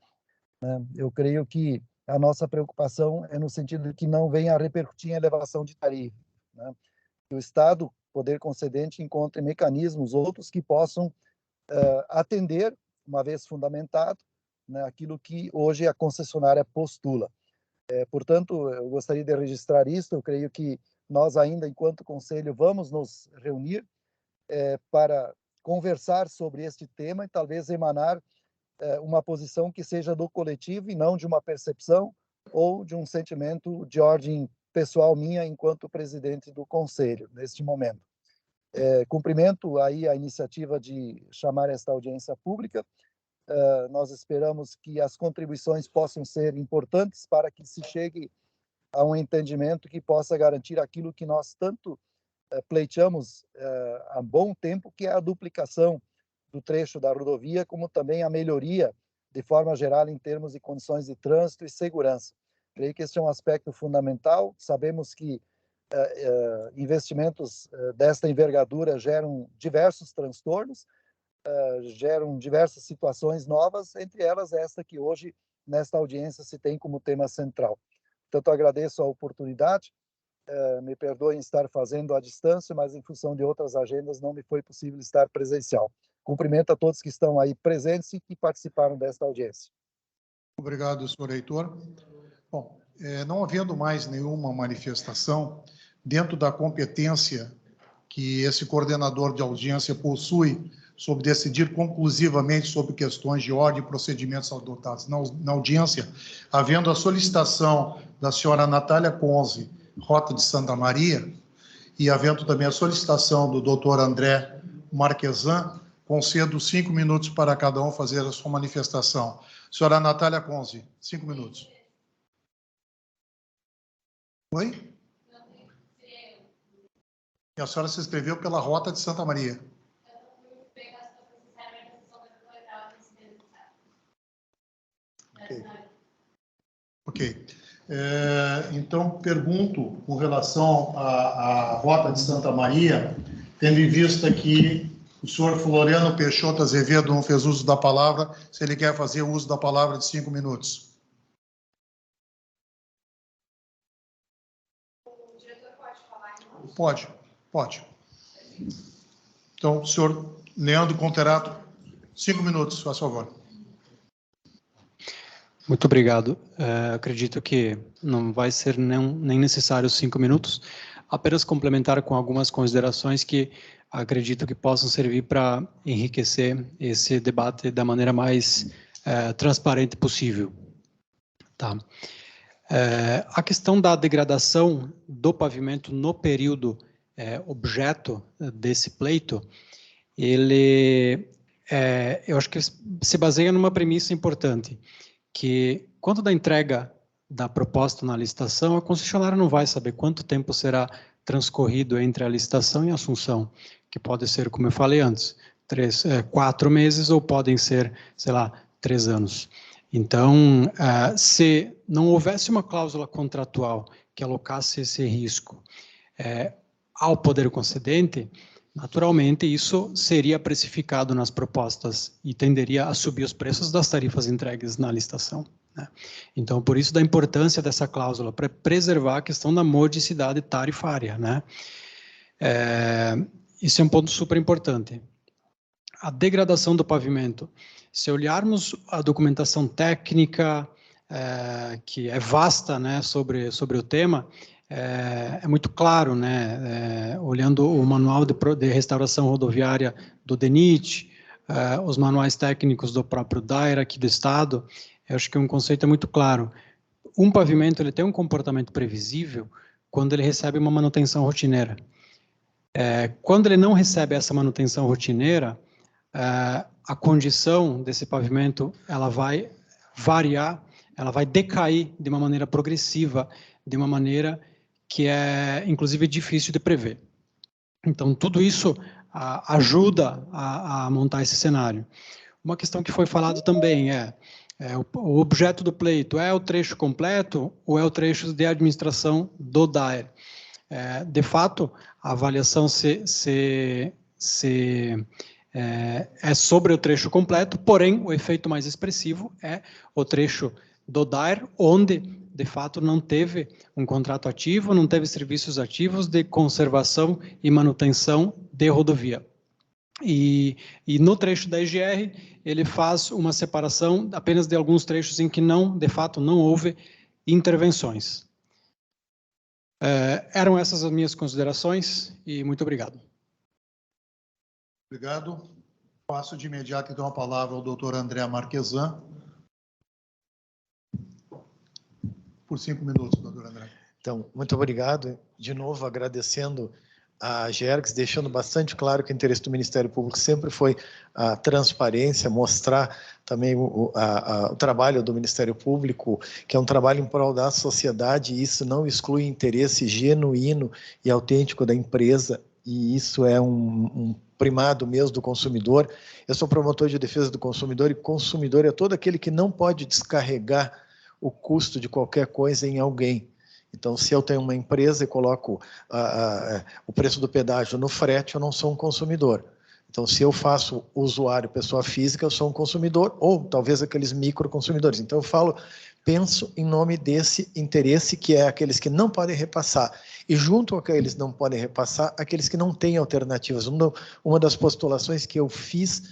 né, eu creio que a nossa preocupação é no sentido de que não venha a repercutir em elevação de tarifa, né? Que o Estado, poder concedente, encontre mecanismos outros que possam atender, uma vez fundamentado, né, aquilo que hoje a concessionária postula. Portanto, eu gostaria de registrar isso. Eu creio que nós ainda, enquanto Conselho, vamos nos reunir para conversar sobre este tema e talvez emanar uma posição que seja do coletivo e não de uma percepção ou de um sentimento de ordem pessoal minha enquanto presidente do Conselho, neste momento. Cumprimento aí a iniciativa de chamar esta audiência pública. Nós esperamos que as contribuições possam ser importantes para que se chegue a um entendimento que possa garantir aquilo que nós tanto pleiteamos há bom tempo, que é a duplicação do trecho da rodovia, como também a melhoria, de forma geral, em termos de condições de trânsito e segurança. Creio que este é um aspecto fundamental. Sabemos que investimentos desta envergadura geram diversos transtornos, geram diversas situações novas, entre elas esta que hoje, nesta audiência, se tem como tema central. Portanto, agradeço a oportunidade, me perdoem estar fazendo à distância, mas em função de outras agendas não me foi possível estar presencial. Cumprimento a todos que estão aí presentes e que participaram desta audiência. Obrigado, senhor Heitor. Bom, não havendo mais nenhuma manifestação, dentro da competência que esse coordenador de audiência possui sobre decidir conclusivamente sobre questões de ordem e procedimentos adotados na audiência, havendo a solicitação da senhora Natália Conze, Rota de Santa Maria, e havendo também a solicitação do doutor André Marquesan, concedo 5 minutos para cada um fazer a sua manifestação. Senhora Natália Conze, 5 minutos. Oi? E a senhora se inscreveu pela Rota de Santa Maria. Ok. Então, pergunto com relação à Rota de Santa Maria, tendo em vista que o senhor Floriano Peixoto Azevedo não fez uso da palavra, se ele quer fazer uso da palavra de 5 minutos. O diretor pode falar? Pode. Então, o senhor Leandro Conterato, 5 minutos, faz favor. Muito obrigado. Acredito que não vai ser nem necessário 5 minutos, apenas complementar com algumas considerações que acredito que possam servir para enriquecer esse debate da maneira mais transparente possível. Tá. A questão da degradação do pavimento no período objeto desse pleito, eu acho que se baseia numa premissa importante, que quando da entrega da proposta na licitação, a concessionária não vai saber quanto tempo será transcorrido entre a licitação e a assunção, que pode ser, como eu falei antes, 4 meses ou podem ser, sei lá, 3 anos. Então, se não houvesse uma cláusula contratual que alocasse esse risco ao poder concedente, naturalmente isso seria precificado nas propostas e tenderia a subir os preços das tarifas entregues na licitação, né? Então, por isso da importância dessa cláusula, para preservar a questão da modicidade tarifária, né? Isso é um ponto super importante. A degradação do pavimento. Se olharmos a documentação técnica, que é vasta, né, sobre o tema, é muito claro, né, olhando o manual de restauração rodoviária do DENIT, os manuais técnicos do próprio DAERA aqui do Estado, eu acho que um conceito é muito claro. Um pavimento ele tem um comportamento previsível quando ele recebe uma manutenção rotineira. Quando ele não recebe essa manutenção rotineira, a condição desse pavimento ela vai variar, ela vai decair de uma maneira progressiva, de uma maneira que é, inclusive, difícil de prever. Então, tudo isso ajuda a montar esse cenário. Uma questão que foi falado também o objeto do pleito é o trecho completo ou é o trecho de administração do DAER? De fato, a avaliação é sobre o trecho completo, porém, o efeito mais expressivo é o trecho do DAER, onde, de fato, não teve um contrato ativo, não teve serviços ativos de conservação e manutenção de rodovia. E no trecho da EGR, ele faz uma separação apenas de alguns trechos em que de fato, não houve intervenções. Eram essas as minhas considerações e muito obrigado. Obrigado. Passo de imediato, então, a palavra ao doutor André Marquesan. Por 5 minutos, doutor André. Então, muito obrigado. De novo, agradecendo a GERGS, deixando bastante claro que o interesse do Ministério Público sempre foi a transparência, mostrar também o trabalho do Ministério Público, que é um trabalho em prol da sociedade, e isso não exclui interesse genuíno e autêntico da empresa, e isso é um primado mesmo do consumidor. Eu sou promotor de defesa do consumidor, e consumidor é todo aquele que não pode descarregar o custo de qualquer coisa em alguém. Então, se eu tenho uma empresa e coloco o preço do pedágio no frete, eu não sou um consumidor. Então, se eu faço usuário, pessoa física, eu sou um consumidor, ou talvez aqueles microconsumidores. Então, eu penso em nome desse interesse, que é aqueles que não podem repassar. E junto com aqueles que não podem repassar, aqueles que não têm alternativas. Uma das postulações que eu fiz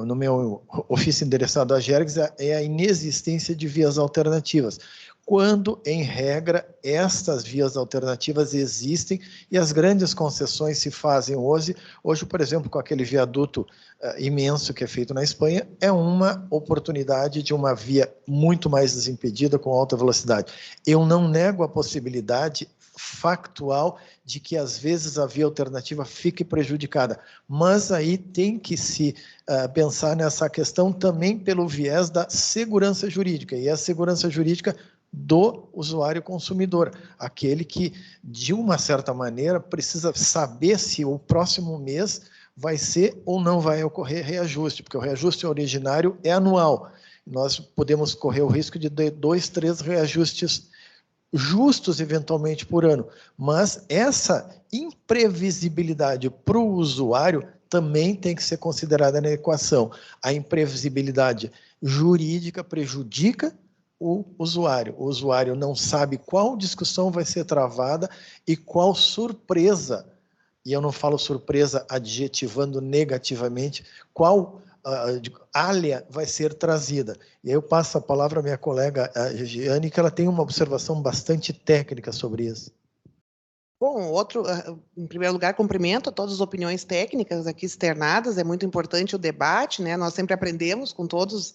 no meu ofício endereçado à GERGS é a inexistência de vias alternativas, quando, em regra, estas vias alternativas existem e as grandes concessões se fazem hoje. Hoje, por exemplo, com aquele viaduto imenso que é feito na Espanha, é uma oportunidade de uma via muito mais desimpedida, com alta velocidade. Eu não nego a possibilidade factual de que, às vezes, a via alternativa fique prejudicada, mas aí tem que se pensar nessa questão também pelo viés da segurança jurídica, e a segurança jurídica do usuário consumidor, aquele que, de uma certa maneira, precisa saber se o próximo mês vai ser ou não vai ocorrer reajuste, porque o reajuste originário é anual. Nós podemos correr o risco de 2, 3 reajustes justos, eventualmente, por ano, mas essa imprevisibilidade para o usuário também tem que ser considerada na equação. A imprevisibilidade jurídica prejudica o usuário não sabe qual discussão vai ser travada e qual surpresa, e eu não falo surpresa adjetivando negativamente, qual área vai ser trazida. E aí eu passo a palavra à minha colega Giane, que ela tem uma observação bastante técnica sobre isso. Bom, em primeiro lugar, cumprimento a todas as opiniões técnicas aqui externadas, é muito importante o debate, né? Nós sempre aprendemos com todos,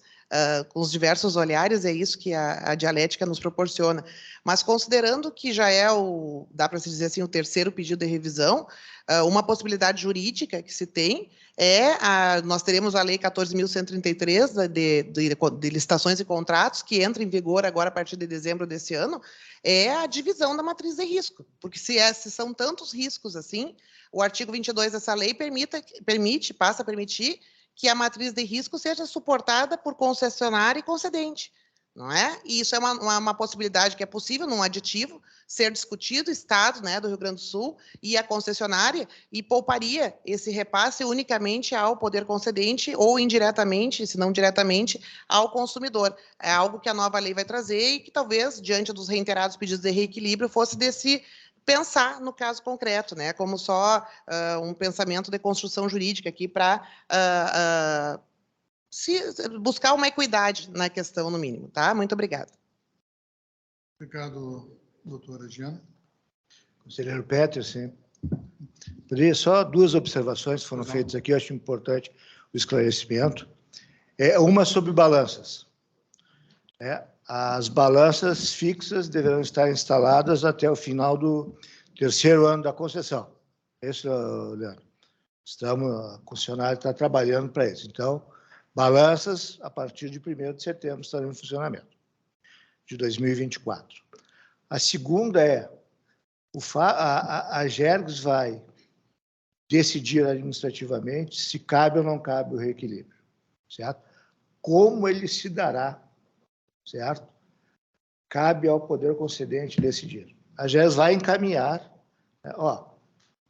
com os diversos olhares, é isso que a dialética nos proporciona. Mas considerando que já é dá para se dizer assim, o terceiro pedido de revisão, uma possibilidade jurídica que se tem nós teremos a Lei 14.133 de licitações e contratos, que entra em vigor agora a partir de dezembro desse ano, é a divisão da matriz de risco, porque se são tantos riscos assim, o artigo 22 dessa lei passa a permitir que a matriz de risco seja suportada por concessionário e concedente, não é? E isso é uma possibilidade que é possível, num aditivo, ser discutido, Estado, né, do Rio Grande do Sul e a concessionária, e pouparia esse repasse unicamente ao poder concedente ou indiretamente, se não diretamente, ao consumidor. É algo que a nova lei vai trazer e que talvez, diante dos reiterados pedidos de reequilíbrio, fosse pensar no caso concreto, né, como só um pensamento de construção jurídica aqui para buscar uma equidade na questão, no mínimo, tá? Muito obrigada. Obrigado, doutora Giana. Conselheiro Petersen, poderia só 2 observações foram feitas aqui, eu acho importante o esclarecimento. Uma sobre balanças. As balanças fixas deverão estar instaladas até o final do 3º ano da concessão. Isso, Leandro. A concessionária está trabalhando para isso. Então, balanças, a partir de 1º de setembro, estarão em funcionamento, de 2024. A segunda a Gergs vai decidir administrativamente se cabe ou não cabe o reequilíbrio, certo? Como ele se dará, certo? Cabe ao poder concedente decidir. A Gergs vai encaminhar,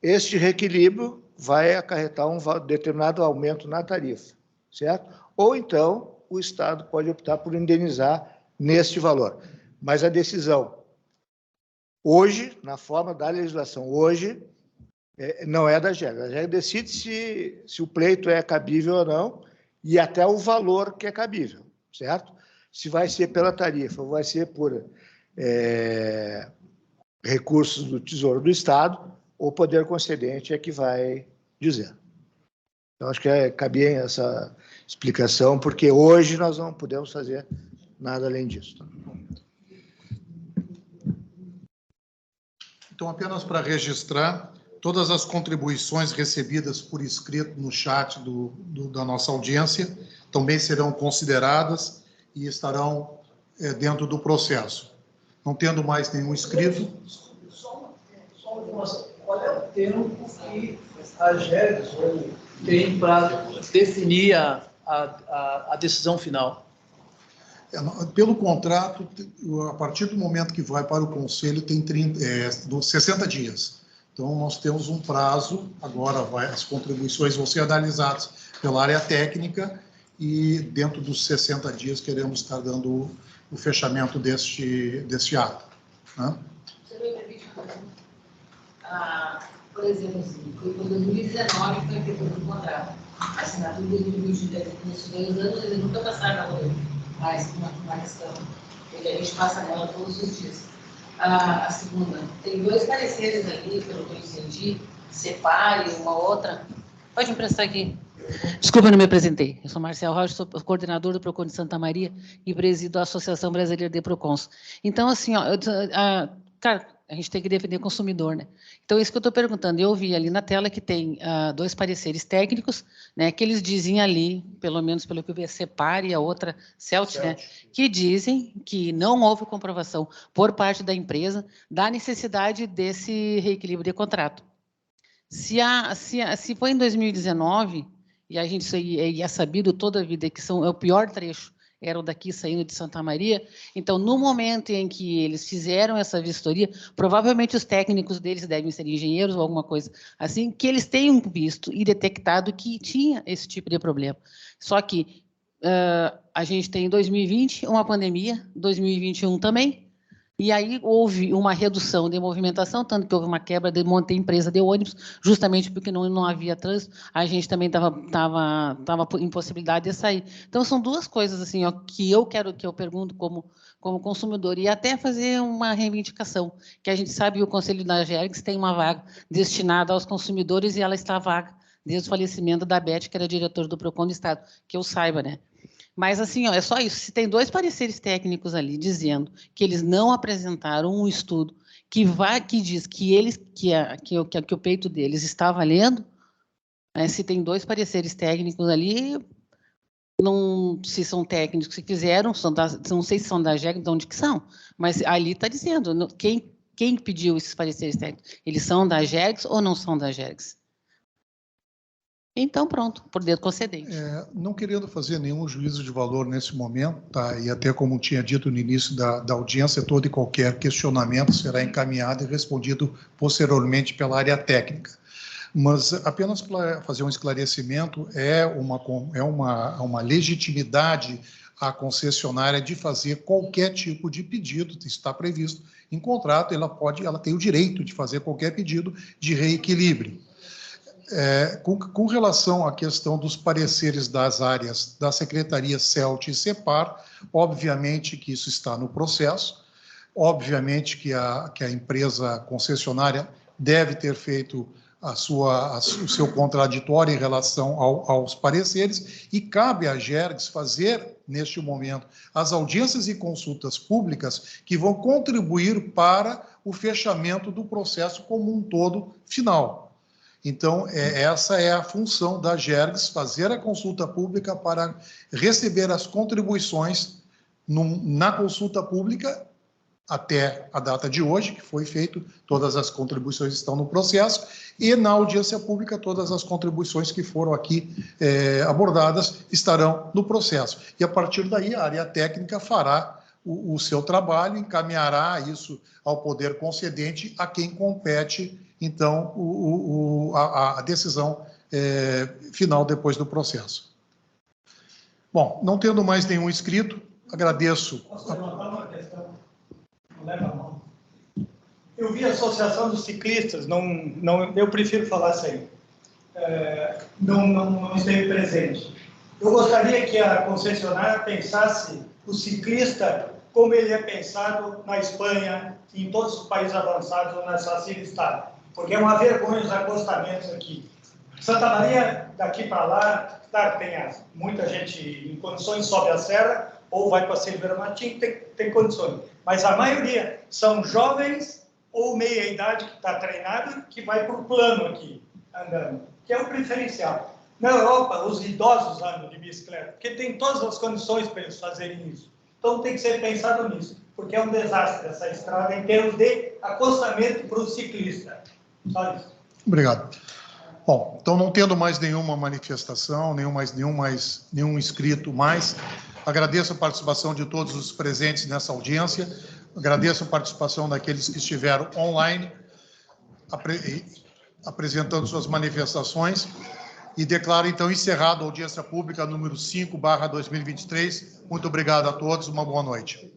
este reequilíbrio vai acarretar um determinado aumento na tarifa, certo? Ou então o Estado pode optar por indenizar neste valor. Mas a decisão, hoje, na forma da legislação, hoje, não é da Gergs. A Gergs decide se o pleito é cabível ou não e até o valor que é cabível, certo? Se vai ser pela tarifa ou vai ser por recursos do Tesouro do Estado, o poder concedente é que vai dizer. Então, acho que cabia essa explicação, porque hoje nós não podemos fazer nada além disso. Então, apenas para registrar, todas as contribuições recebidas por escrito no chat da nossa audiência também serão consideradas e estarão dentro do processo. Não tendo mais nenhum escrito. Só uma informação. Qual é o tempo que a Gergs tem para definir a decisão final? Pelo contrato, a partir do momento que vai para o Conselho, tem 60 dias. Então, nós temos um prazo, agora as contribuições vão ser analisadas pela área técnica e, dentro dos 60 dias, queremos estar dando o fechamento deste ato. Né? Você me permite, por exemplo, assim, foi em 2019 que foi feito o contrato. A assinatura de 2020, nesses 2 anos, eles nunca passaram mais uma questão, porque a gente passa nela todos os dias. A segunda, tem 2 pareceres ali, pelo que eu entendi, separe uma outra. Pode emprestar aqui. Desculpa, eu não me apresentei. Eu sou Marcel Rocha, sou coordenador do PROCON de Santa Maria e presido a Associação Brasileira de PROCONs. Então, assim, cara, a gente tem que defender o consumidor, né? Então, isso que eu estou perguntando. Eu vi ali na tela que tem 2 pareceres técnicos, né, que eles dizem ali, pelo menos pelo que eu vi, a Separe e a outra, Celt, né, que dizem que não houve comprovação por parte da empresa da necessidade desse reequilíbrio de contrato. Se foi em 2019, e a gente é sabido toda a vida que é o pior trecho, era o daqui saindo de Santa Maria. Então, no momento em que eles fizeram essa vistoria, provavelmente os técnicos deles devem ser engenheiros ou alguma coisa assim, que eles tenham visto e detectado que tinha esse tipo de problema. Só que a gente tem em 2020 uma pandemia, 2021 também, e aí houve uma redução de movimentação, tanto que houve uma quebra de um monte de empresa de ônibus, justamente porque não havia trânsito, a gente também estava em possibilidade de sair. Então, são 2 coisas assim, que eu pergunto como consumidor, e até fazer uma reivindicação, que a gente sabe que o Conselho da Gergs tem uma vaga destinada aos consumidores e ela está vaga desde o falecimento da Beth, que era diretora do PROCON do Estado, que eu saiba, né? Mas, assim, é só isso. Se tem 2 pareceres técnicos ali dizendo que eles não apresentaram um estudo que diz que o peito deles está valendo, né, se tem 2 pareceres técnicos ali, se são técnicos que fizeram, não sei se são da Gergs, de onde que são, mas ali está dizendo quem pediu esses pareceres técnicos. Eles são da Gergs ou não são da Gergs? Então, pronto, por dedo concedente. Não querendo fazer nenhum juízo de valor nesse momento, tá? E até como tinha dito no início da audiência, todo e qualquer questionamento será encaminhado e respondido posteriormente pela área técnica. Mas apenas para fazer um esclarecimento, é uma legitimidade à concessionária de fazer qualquer tipo de pedido, está previsto em contrato, ela tem o direito de fazer qualquer pedido de reequilíbrio. Com relação à questão dos pareceres das áreas da Secretaria CELT e CEPAR, obviamente que isso está no processo, obviamente que a empresa concessionária deve ter feito o seu contraditório em relação aos pareceres, e cabe à Gergs fazer, neste momento, as audiências e consultas públicas que vão contribuir para o fechamento do processo como um todo final. Então, essa é a função da Gergs, fazer a consulta pública para receber as contribuições na consulta pública até a data de hoje, que foi feito, todas as contribuições estão no processo, e na audiência pública todas as contribuições que foram aqui abordadas estarão no processo. E a partir daí a área técnica fará o seu trabalho, encaminhará isso ao poder concedente, a quem compete, então, a decisão final depois do processo. Bom, não tendo mais nenhum inscrito, agradeço. Posso levantar uma questão? Não leva a mão. Eu vi a Associação dos Ciclistas, eu prefiro falar sem. Não esteve presente. Eu gostaria que a concessionária pensasse o ciclista como ele é pensado na Espanha, em todos os países avançados onde essa sigla está. Porque é uma vergonha os acostamentos aqui. Santa Maria, daqui para lá, claro, tem muita gente em condições, sobe a serra, ou vai para Silveira Martins, tem condições. Mas a maioria são jovens ou meia-idade que está treinado, que vai para o plano aqui, andando, que é o preferencial. Na Europa, os idosos andam de bicicleta, porque tem todas as condições para eles fazerem isso. Então tem que ser pensado nisso, porque é um desastre essa estrada em termos de acostamento para o ciclista. Só isso. Obrigado. Bom, então não tendo mais nenhuma manifestação, nenhum inscrito mais, agradeço a participação de todos os presentes nessa audiência, agradeço a participação daqueles que estiveram online, apresentando suas manifestações, e declaro então encerrada a audiência pública número 5/2023. Muito obrigado a todos, uma boa noite.